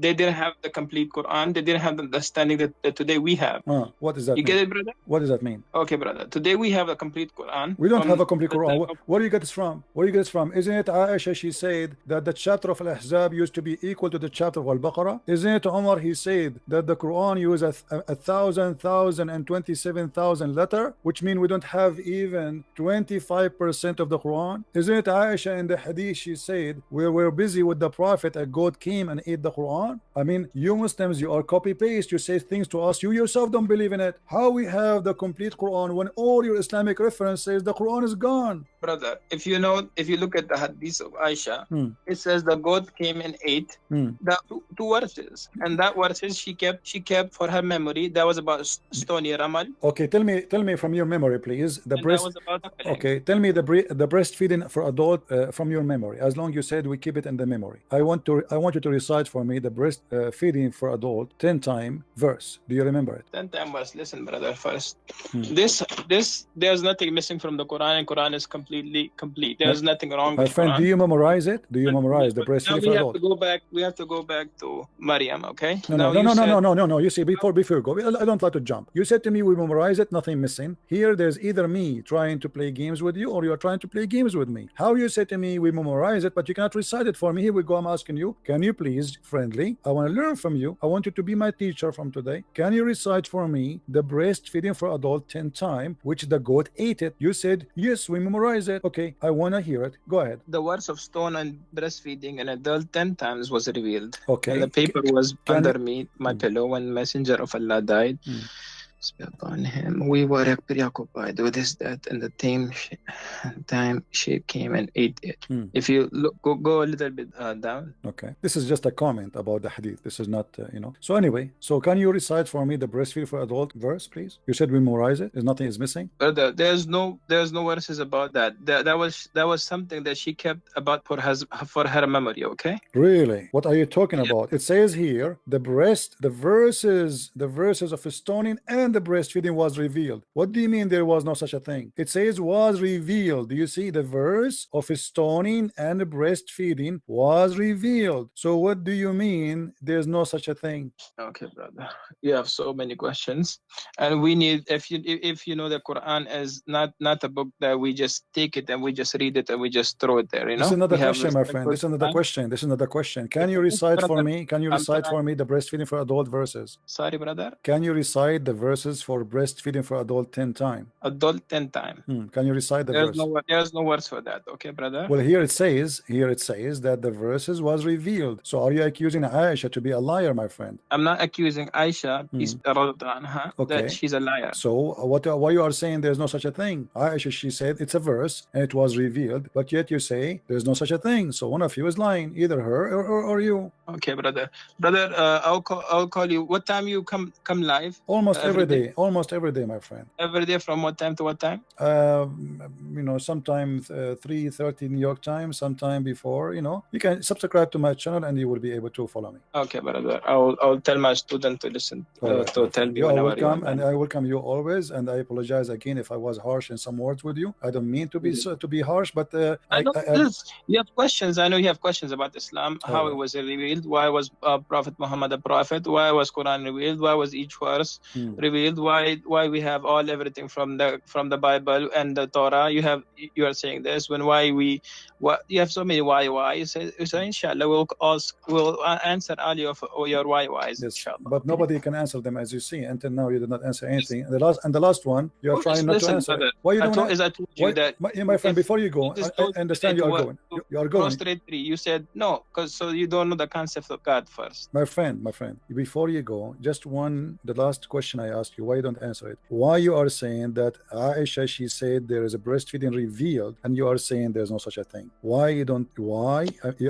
they didn't have the complete Quran. They didn't have the understanding that today we have. What does that mean? You get it, brother? What does that mean? Okay, brother. Today we have a complete Quran. We don't have a complete Quran. Where do you get this from? Where do you get this from? Isn't it Aisha? She said that the chapter of Al-Ahzab used to be equal to the chapter of Al-Baqarah. Isn't it Umar? He said that the Quran uses 1,027,000 letter, which means we don't have even 25% of the Quran. Isn't it Aisha in the Hadith? She said we were busy with the Prophet and God came and ate the Quran. I mean, you Muslims, you are copy paste. You say things to us. You yourself don't believe in it. How we have the complete Quran when all your Islamic references the Quran is gone? Brother, if you look at the Hadith of Aisha, it says the God came and ate the two verses, and that verses she kept for her memory. That was about stony Ramal. Okay, tell me from your memory, please. Okay, tell me the breastfeeding for adult from your memory. As long you said we keep it in the memory. I want you to recite for me the breastfeeding for adult 10 time verse. Do you remember it? 10 time verse. Listen, brother. First, this there's nothing missing from the Quran, and Quran is completely complete. There's nothing wrong. My friend, Quran. Do you memorize it? Do you memorize the breastfeeding for adult? We have to go back to Maryam. Okay. No. You see, before you go, I don't like to jump. You said to me we memorize it, nothing missing. Here, there's either me trying to play games with you, or you are trying to play games with me. How you say to me we memorize it, but you cannot recite it for me? Here we go. I'm asking you, can you please, friendly? I want to learn from you. I want you to be my teacher from today. Can you recite for me the breastfeeding for adult 10 times, which the goat ate it? You said yes, we memorize it. Okay, I want to hear it. Go ahead. The words of stone and breastfeeding an adult 10 times was revealed. Okay. And the paper was under me, my pillow, when Messenger of Allah died. Upon him, we were preoccupied with this, that, and the time she came and ate it. If you look, go a little bit down. Okay, this is just a comment about the hadith. This is not, So anyway, so can you recite for me the breastfeed for adult verse, please? You said we memorize it. Nothing is missing. Brother, there's no verses about that. That was something that she kept about for her memory. Okay. Really? What are you talking about? It says here the verses of stoning and the breastfeeding was revealed. What do you mean there was no such a thing? It says was revealed. Do you see the verse of stoning and breastfeeding was revealed? So what do you mean there's no such a thing? Okay, brother, you have so many questions, and we need, if you know the Quran is not a book that we just take it and we just read it and we just throw it there. This is another question, my friend. This is another question. Can you recite for me? Can you recite for me the breastfeeding for adult verses? Sorry, brother. Can you recite the verses for breastfeeding for adult 10 times? Adult 10 times. Can you recite the verse? There's no words for that. Okay, brother. Well, here it says that the verses was revealed. So are you accusing Aisha to be a liar, my friend? I'm not accusing Aisha that she's a liar. So why you are saying there's no such a thing? Aisha, she said it's a verse and it was revealed, but yet you say there's no such a thing. So one of you is lying, either her or you. Okay, brother. I'll call you. What time you come live? Almost every day. Almost every day, my friend. Every day from what time to what time? Sometimes 3:30 New York time, sometime before. You can subscribe to my channel and you will be able to follow me. Okay, brother. I'll tell my student to listen to tell me. You are welcome, and I welcome you always. And I apologize again if I was harsh in some words with you. I don't mean to be harsh, but you have questions. I know you have questions about Islam, how it was revealed, why was Prophet Muhammad a prophet, why was Quran revealed, why was each verse revealed. revealed, why we have everything from the Bible and the Torah. You are saying this when you have so many why. So inshallah we'll answer all your whys. Yes, Inshallah. but nobody can answer them, as you see. Until now, you did not answer anything. The last one, you are trying not to answer. Brother. Why you I don't? told you that, my friend, before you go, I understand you are going. You are going. Prostrate 3. You said no, because so you don't know the concept of God first. My friend, before you go, just the last question I asked you, why you don't answer it? Why you are saying that Aisha, she said there is a breastfeeding revealed, and you are saying there's no such a thing? Why you don't? Why?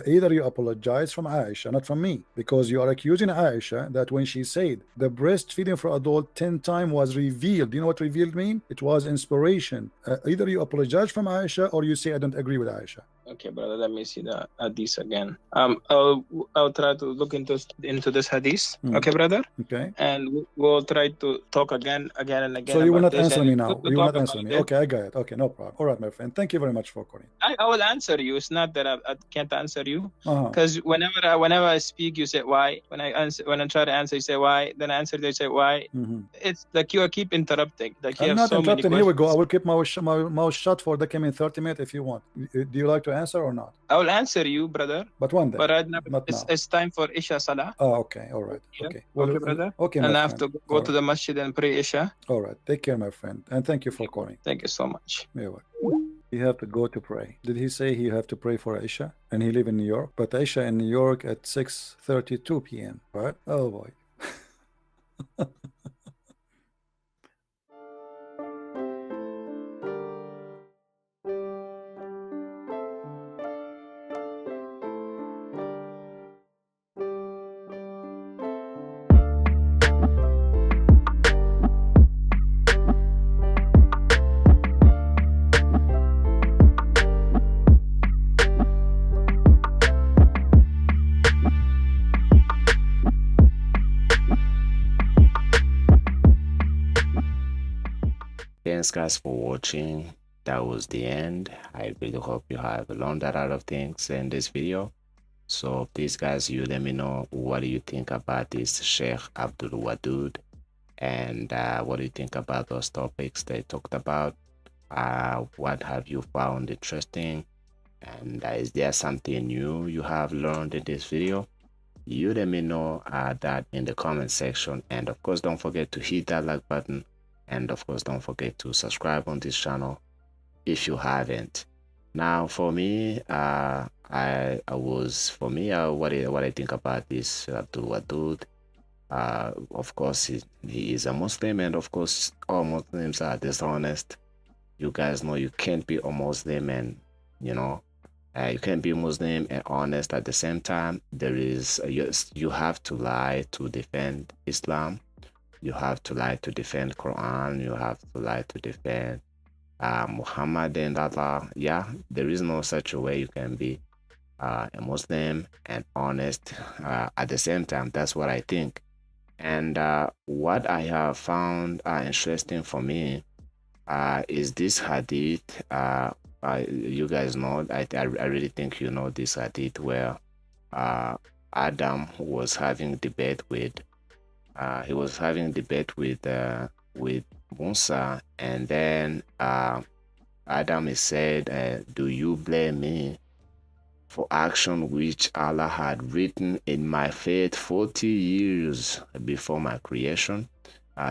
Either you apologize from Aisha, not from me, because you are accusing Aisha that when she said the breastfeeding for adult 10 times was revealed. Do you know what revealed mean? It was inspiration. Either you apologize from Aisha or you say I don't agree with Aisha. Okay, brother, let me see the hadith again. I'll try to look into this hadith. Okay, brother. Okay. And we'll try to talk again and again. So you will not this, answer me now. You will not answer about me. it. Okay, I got it. Okay, no problem. All right, my friend. Thank you very much for calling. I will answer you. It's not that I can't answer you, because whenever I speak, you say why. When I try to answer, you say why. Then I answer, you say why. It's like you keep interrupting. Like you I'm have not so interrupting. many Here we go. I will keep my mouth shut for the coming 30 minutes if you want. Do you like to answer or not? I will answer you, brother. But one day. But right now, not now. It's time for Isha Salah. Oh, okay. All right. Yeah. Okay. Well, Okay, brother. Okay, and my I have friend. to go to the masjid and pray Isha. All right. Take care, my friend. And thank you for calling. Thank you so much. You have to go to pray. Did he say he have to pray for Isha? And he live in New York? But Isha in New York at 6:32 p.m. Right? Oh boy. Thanks guys for watching. That was the end. I really hope you have learned a lot of things in this video. So please guys, you let me know what do you think about this Sheikh Abdul Wadood, and what do you think about those topics they talked about. What have you found interesting, and is there something new you have learned in this video? You let me know that in the comment section, and of course don't forget to hit that like button, and of course don't forget to subscribe on this channel if you haven't. Now for me, what I think about this Abdul Wadood, of course he is a Muslim, and of course all Muslims are dishonest. You guys know you can't be a Muslim and you can't be Muslim and honest at the same time. There is you have to lie to defend Islam. You have to lie to defend Quran. You have to lie to defend Muhammad and Allah. Yeah, there is no such a way you can be a Muslim and honest at the same time. That's what I think. And what I have found interesting for me is this hadith. You guys know, I really think you know this hadith where Adam was having debate with with Musa, and then Adam is said, do you blame me for action which Allah had written in my fate 40 years before my creation?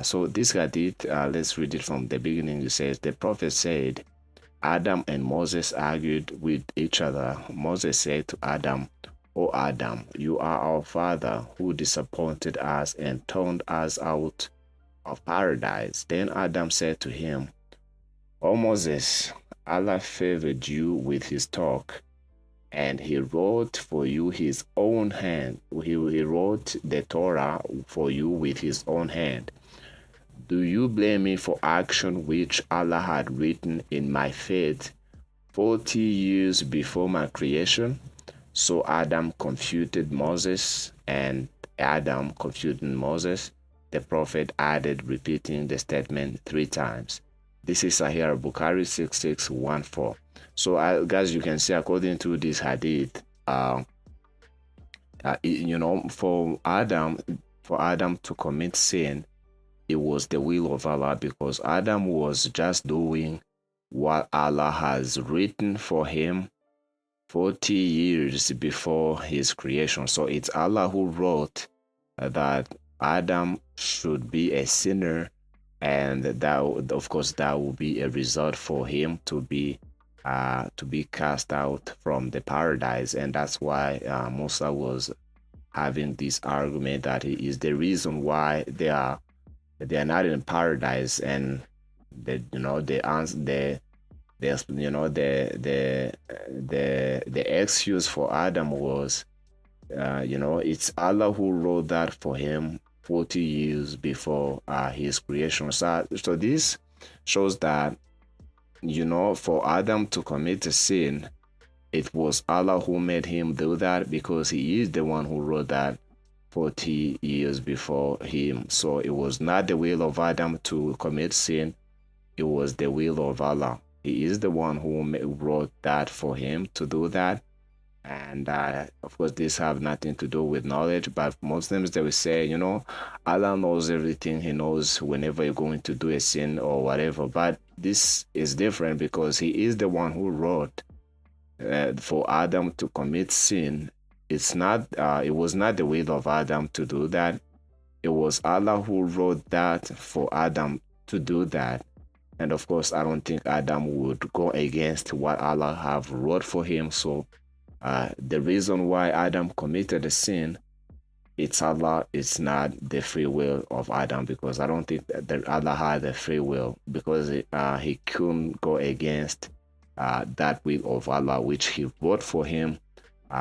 So this hadith, let's read it from the beginning. It says, the prophet said, Adam and Moses argued with each other. Moses said to Adam, O Adam, you are our father who disappointed us and turned us out of paradise. Then Adam said to him, O Moses, Allah favored you with his talk, and he wrote for you his own hand. He wrote the Torah for you with his own hand. Do you blame me for action which Allah had written in my fate 40 years before my creation? So Adam confuted Moses, and Adam confuted Moses. The prophet added, repeating the statement 3 times. This is Sahih Bukhari 6614. So guys, you can see according to this hadith, for Adam to commit sin, it was the will of Allah, because Adam was just doing what Allah has written for him 40 years before his creation. So it's Allah who wrote that Adam should be a sinner, and that, of course, that will be a result for him to be cast out from the paradise. And that's why Musa was having this argument that he is the reason why they are not in paradise. And the answer, the excuse for Adam was, it's Allah who wrote that for him 40 years before his creation. So this shows that, for Adam to commit a sin, it was Allah who made him do that, because he is the one who wrote that 40 years before him. So it was not the will of Adam to commit sin, it was the will of Allah. He is the one who wrote that for him to do that. And of course, this have nothing to do with knowledge, but Muslims, they will say, Allah knows everything. He knows whenever you're going to do a sin or whatever. But this is different, because he is the one who wrote for Adam to commit sin. It's not it was not the will of Adam to do that. It was Allah who wrote that for Adam to do that. And of course, I don't think Adam would go against what Allah have wrote for him. So the reason why Adam committed a sin, it's Allah. It's not the free will of Adam, because I don't think that Allah had a free will, because he couldn't go against that will of Allah, which he wrote for him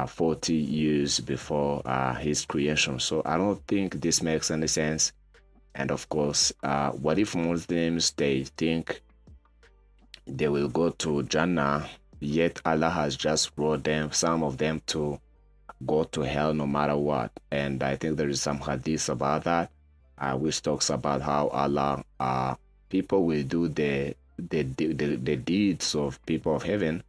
40 years before his creation. So I don't think this makes any sense. And of course, what if Muslims, they think they will go to Jannah, yet Allah has just brought some of them to go to hell no matter what? And I think there is some hadith about that, which talks about how Allah, people will do the deeds of people of heaven,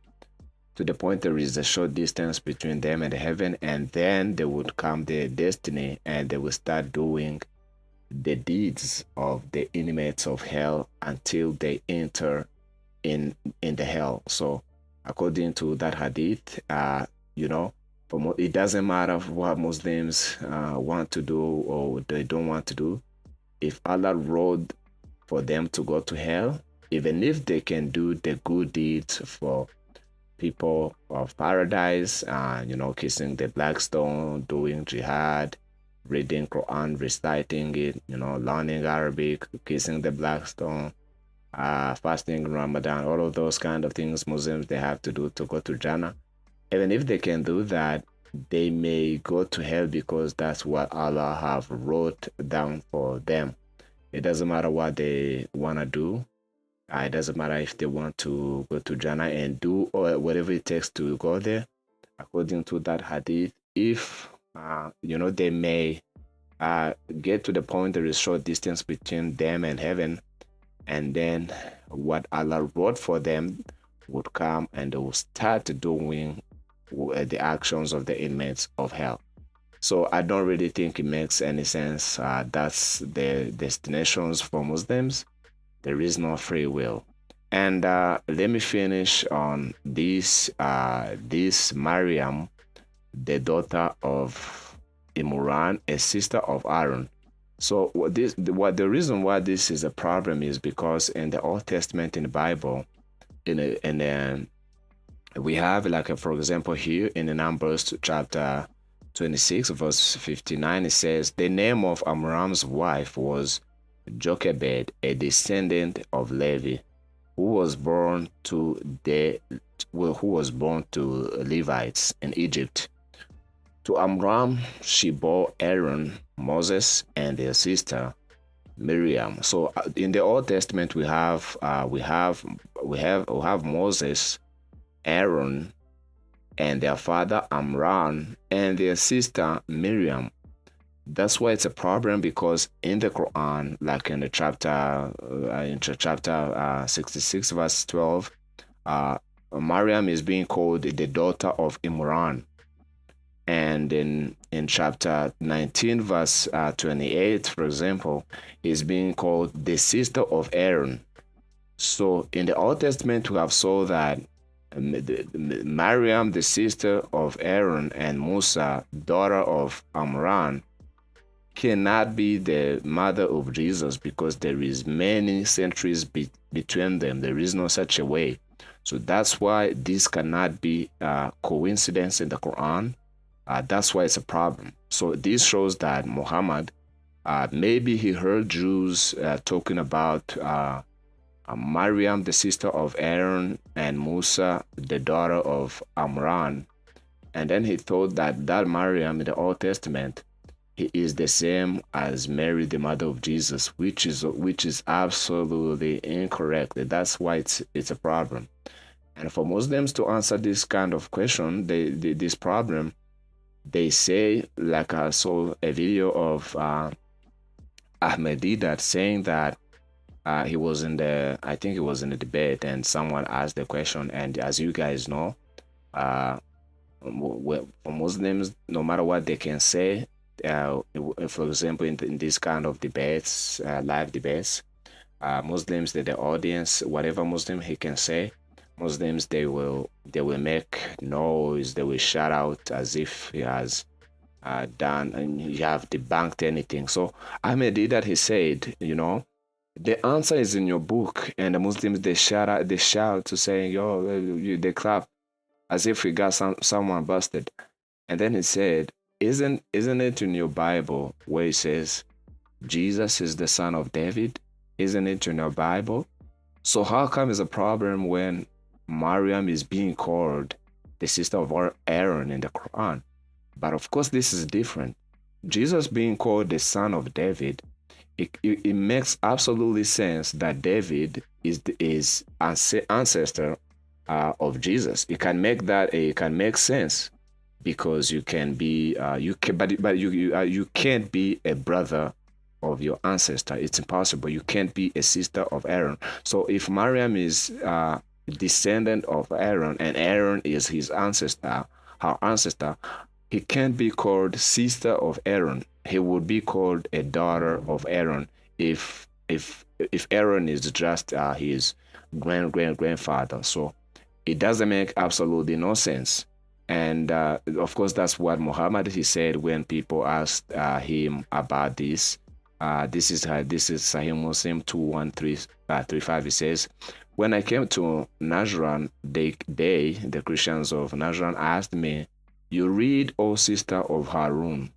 to the point there is a short distance between them and heaven, and then they would come their destiny, and they will start doing the deeds of the inmates of hell until they enter in the hell. So according to that hadith, it doesn't matter what Muslims want to do or they don't want to do. If Allah wrote for them to go to hell, even if they can do the good deeds for people of paradise, kissing the black stone, doing jihad, reading Quran, reciting it, learning Arabic, kissing the black stone, fasting Ramadan, all of those kind of things Muslims, they have to do to go to Jannah. Even if they can do that, they may go to hell, because that's what Allah have wrote down for them. It doesn't matter what they want to do. It doesn't matter if they want to go to Jannah and do whatever it takes to go there. According to that hadith, if they may get to the point there is short distance between them and heaven, and then what Allah wrote for them would come, and they will start doing the actions of the inmates of hell. So I don't really think it makes any sense. That's the destinations for Muslims. There is no free will. And let me finish on this Maryam, the daughter of Imran, a sister of Aaron. So the reason why this is a problem is because in the Old Testament, in the Bible, we have, like, for example, here in the Numbers chapter 26 verse 59, it says the name of Amram's wife was Jochebed, a descendant of Levi, who was born to Levites in Egypt. To Amram she bore Aaron, Moses, and their sister Miriam. So in the Old Testament we have Moses, Aaron, and their father Amram, and their sister Miriam. That's why it's a problem, because in the Quran, like in the chapter 66 verse 12, Maryam is being called the daughter of Imran. And in chapter 19, verse 28, for example, is being called the sister of Aaron. So in the Old Testament, we have saw that Miriam, the sister of Aaron, and Musa, daughter of Amram, cannot be the mother of Jesus because there is many centuries between them. There is no such a way. So that's why this cannot be a coincidence in the Quran. That's why it's a problem. So this shows that Muhammad, maybe he heard Jews talking about Maryam, the sister of Aaron, and Musa, the daughter of Amram. And then he thought that that Maryam in the Old Testament, he is the same as Mary, the mother of Jesus, which is absolutely incorrect. That's why it's a problem. And for Muslims to answer this kind of question, this problem, they say, like I saw a video of Ahmed Didat saying that he was in the, I think he was in the debate, and someone asked the question, and as you guys know, for Muslims, no matter what they can say, for example, in this kind of debates, live debates, Muslims, the audience, whatever Muslim he can say, Muslims, they will make noise, they will shout out as if he has done and you have debunked anything. So Ahmed Didat, he said, the answer is in your book, and the Muslims, they shout to say, yo, they clap as if we got someone busted. And then he said, isn't it in your Bible where it says Jesus is the son of David? Isn't it in your Bible? So how come it's a problem when Maryam is being called the sister of Aaron in the Quran? But of course, this is different. Jesus being called the son of David, it makes absolutely sense that David is ancestor of Jesus. It can make sense because you can be you can't be a brother of your ancestor. It's impossible. You can't be a sister of Aaron. So if Maryam is descendant of Aaron and Aaron is his ancestor, her ancestor, he can't be called sister of Aaron. He would be called a daughter of Aaron if Aaron is just his grandfather. So it doesn't make absolutely no sense. And of course, that's what Muhammad, he said when people asked him about this. This is Sahih Muslim 21335. He says, when I came to Najran, the Christians of Najran asked me, you read, O sister of Harun,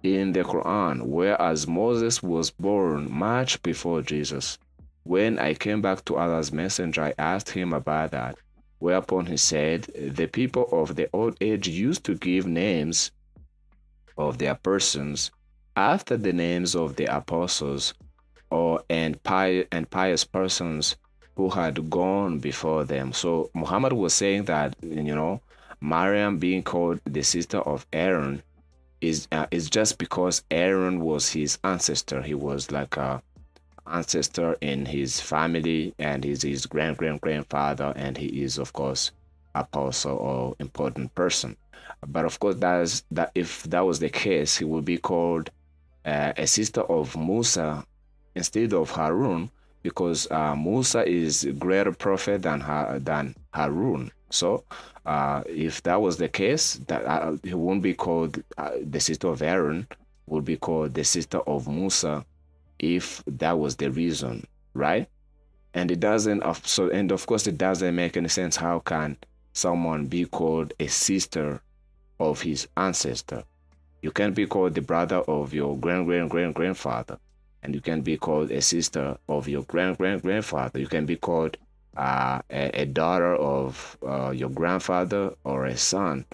in the Quran, whereas Moses was born much before Jesus. When I came back to Allah's messenger, I asked him about that. Whereupon he said, the people of the old age used to give names of their persons after the names of the apostles and pious persons who had gone before them. So Muhammad was saying that, Maryam being called the sister of Aaron is just because Aaron was his ancestor. He was like a ancestor in his family, and he's his grandfather, and he is of course apostle or important person. But of course, if that was the case, he would be called a sister of Musa instead of Harun, because Musa is greater prophet than Harun. So if that was the case, that he won't be called the sister of Aaron, would be called the sister of Musa, if that was the reason, right? And it doesn't, and of course it doesn't make any sense. How can someone be called a sister of his ancestor? You can be called the brother of your grandfather, and you can be called a sister of your grandfather. You can be called a daughter of your grandfather, or a son.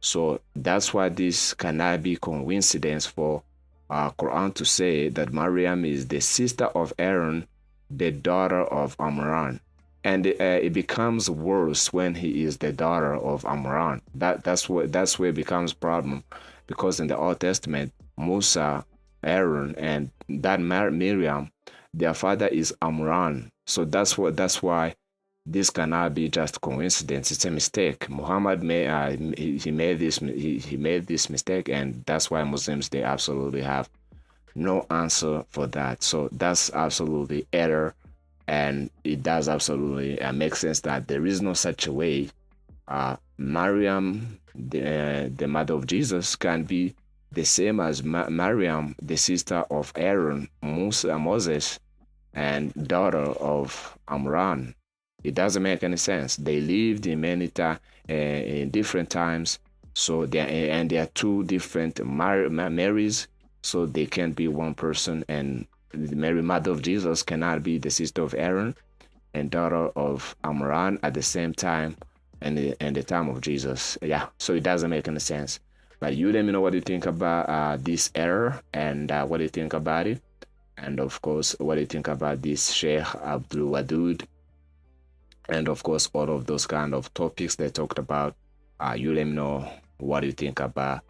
So that's why this cannot be coincidence for Quran to say that Maryam is the sister of Aaron, the daughter of Amram. And it becomes worse when he is the daughter of Amram. That's where it becomes problem, because in the Old Testament, Musa, Aaron, and that Miriam, their father is Amram. So that's why this cannot be just coincidence. It's a mistake. Muhammad he made this mistake, and that's why Muslims, they absolutely have no answer for that. So that's absolutely error, and it does absolutely make sense that there is no such a way Maryam, the mother of Jesus, can be the same as Maryam, the sister of Aaron, Moses, and daughter of Amran. It doesn't make any sense. They lived in many in different times, so they are two different Marys, so they can't be one person. And Mary, mother of Jesus, cannot be the sister of Aaron and daughter of Amran at the same time and the time of Jesus. Yeah, so it doesn't make any sense. But you let me know what you think about this error, and what you think about it, and of course what you think about this Sheikh Abdul Wadood, and of course all of those kind of topics they talked about. You let me know what you think about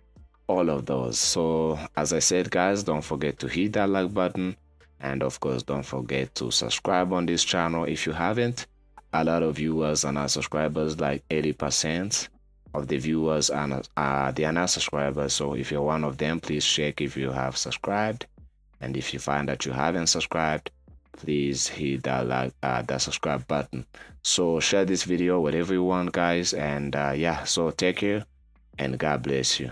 all of those. So as I said, guys, don't forget to hit that like button, and of course don't forget to subscribe on this channel if you haven't. A lot of viewers are not subscribers, like 80% of the viewers they are not subscribers. So if you're one of them, please check if you have subscribed, and if you find that you haven't subscribed, please hit that that subscribe button. So share this video whatever you want, guys, and yeah, so take care and God bless you.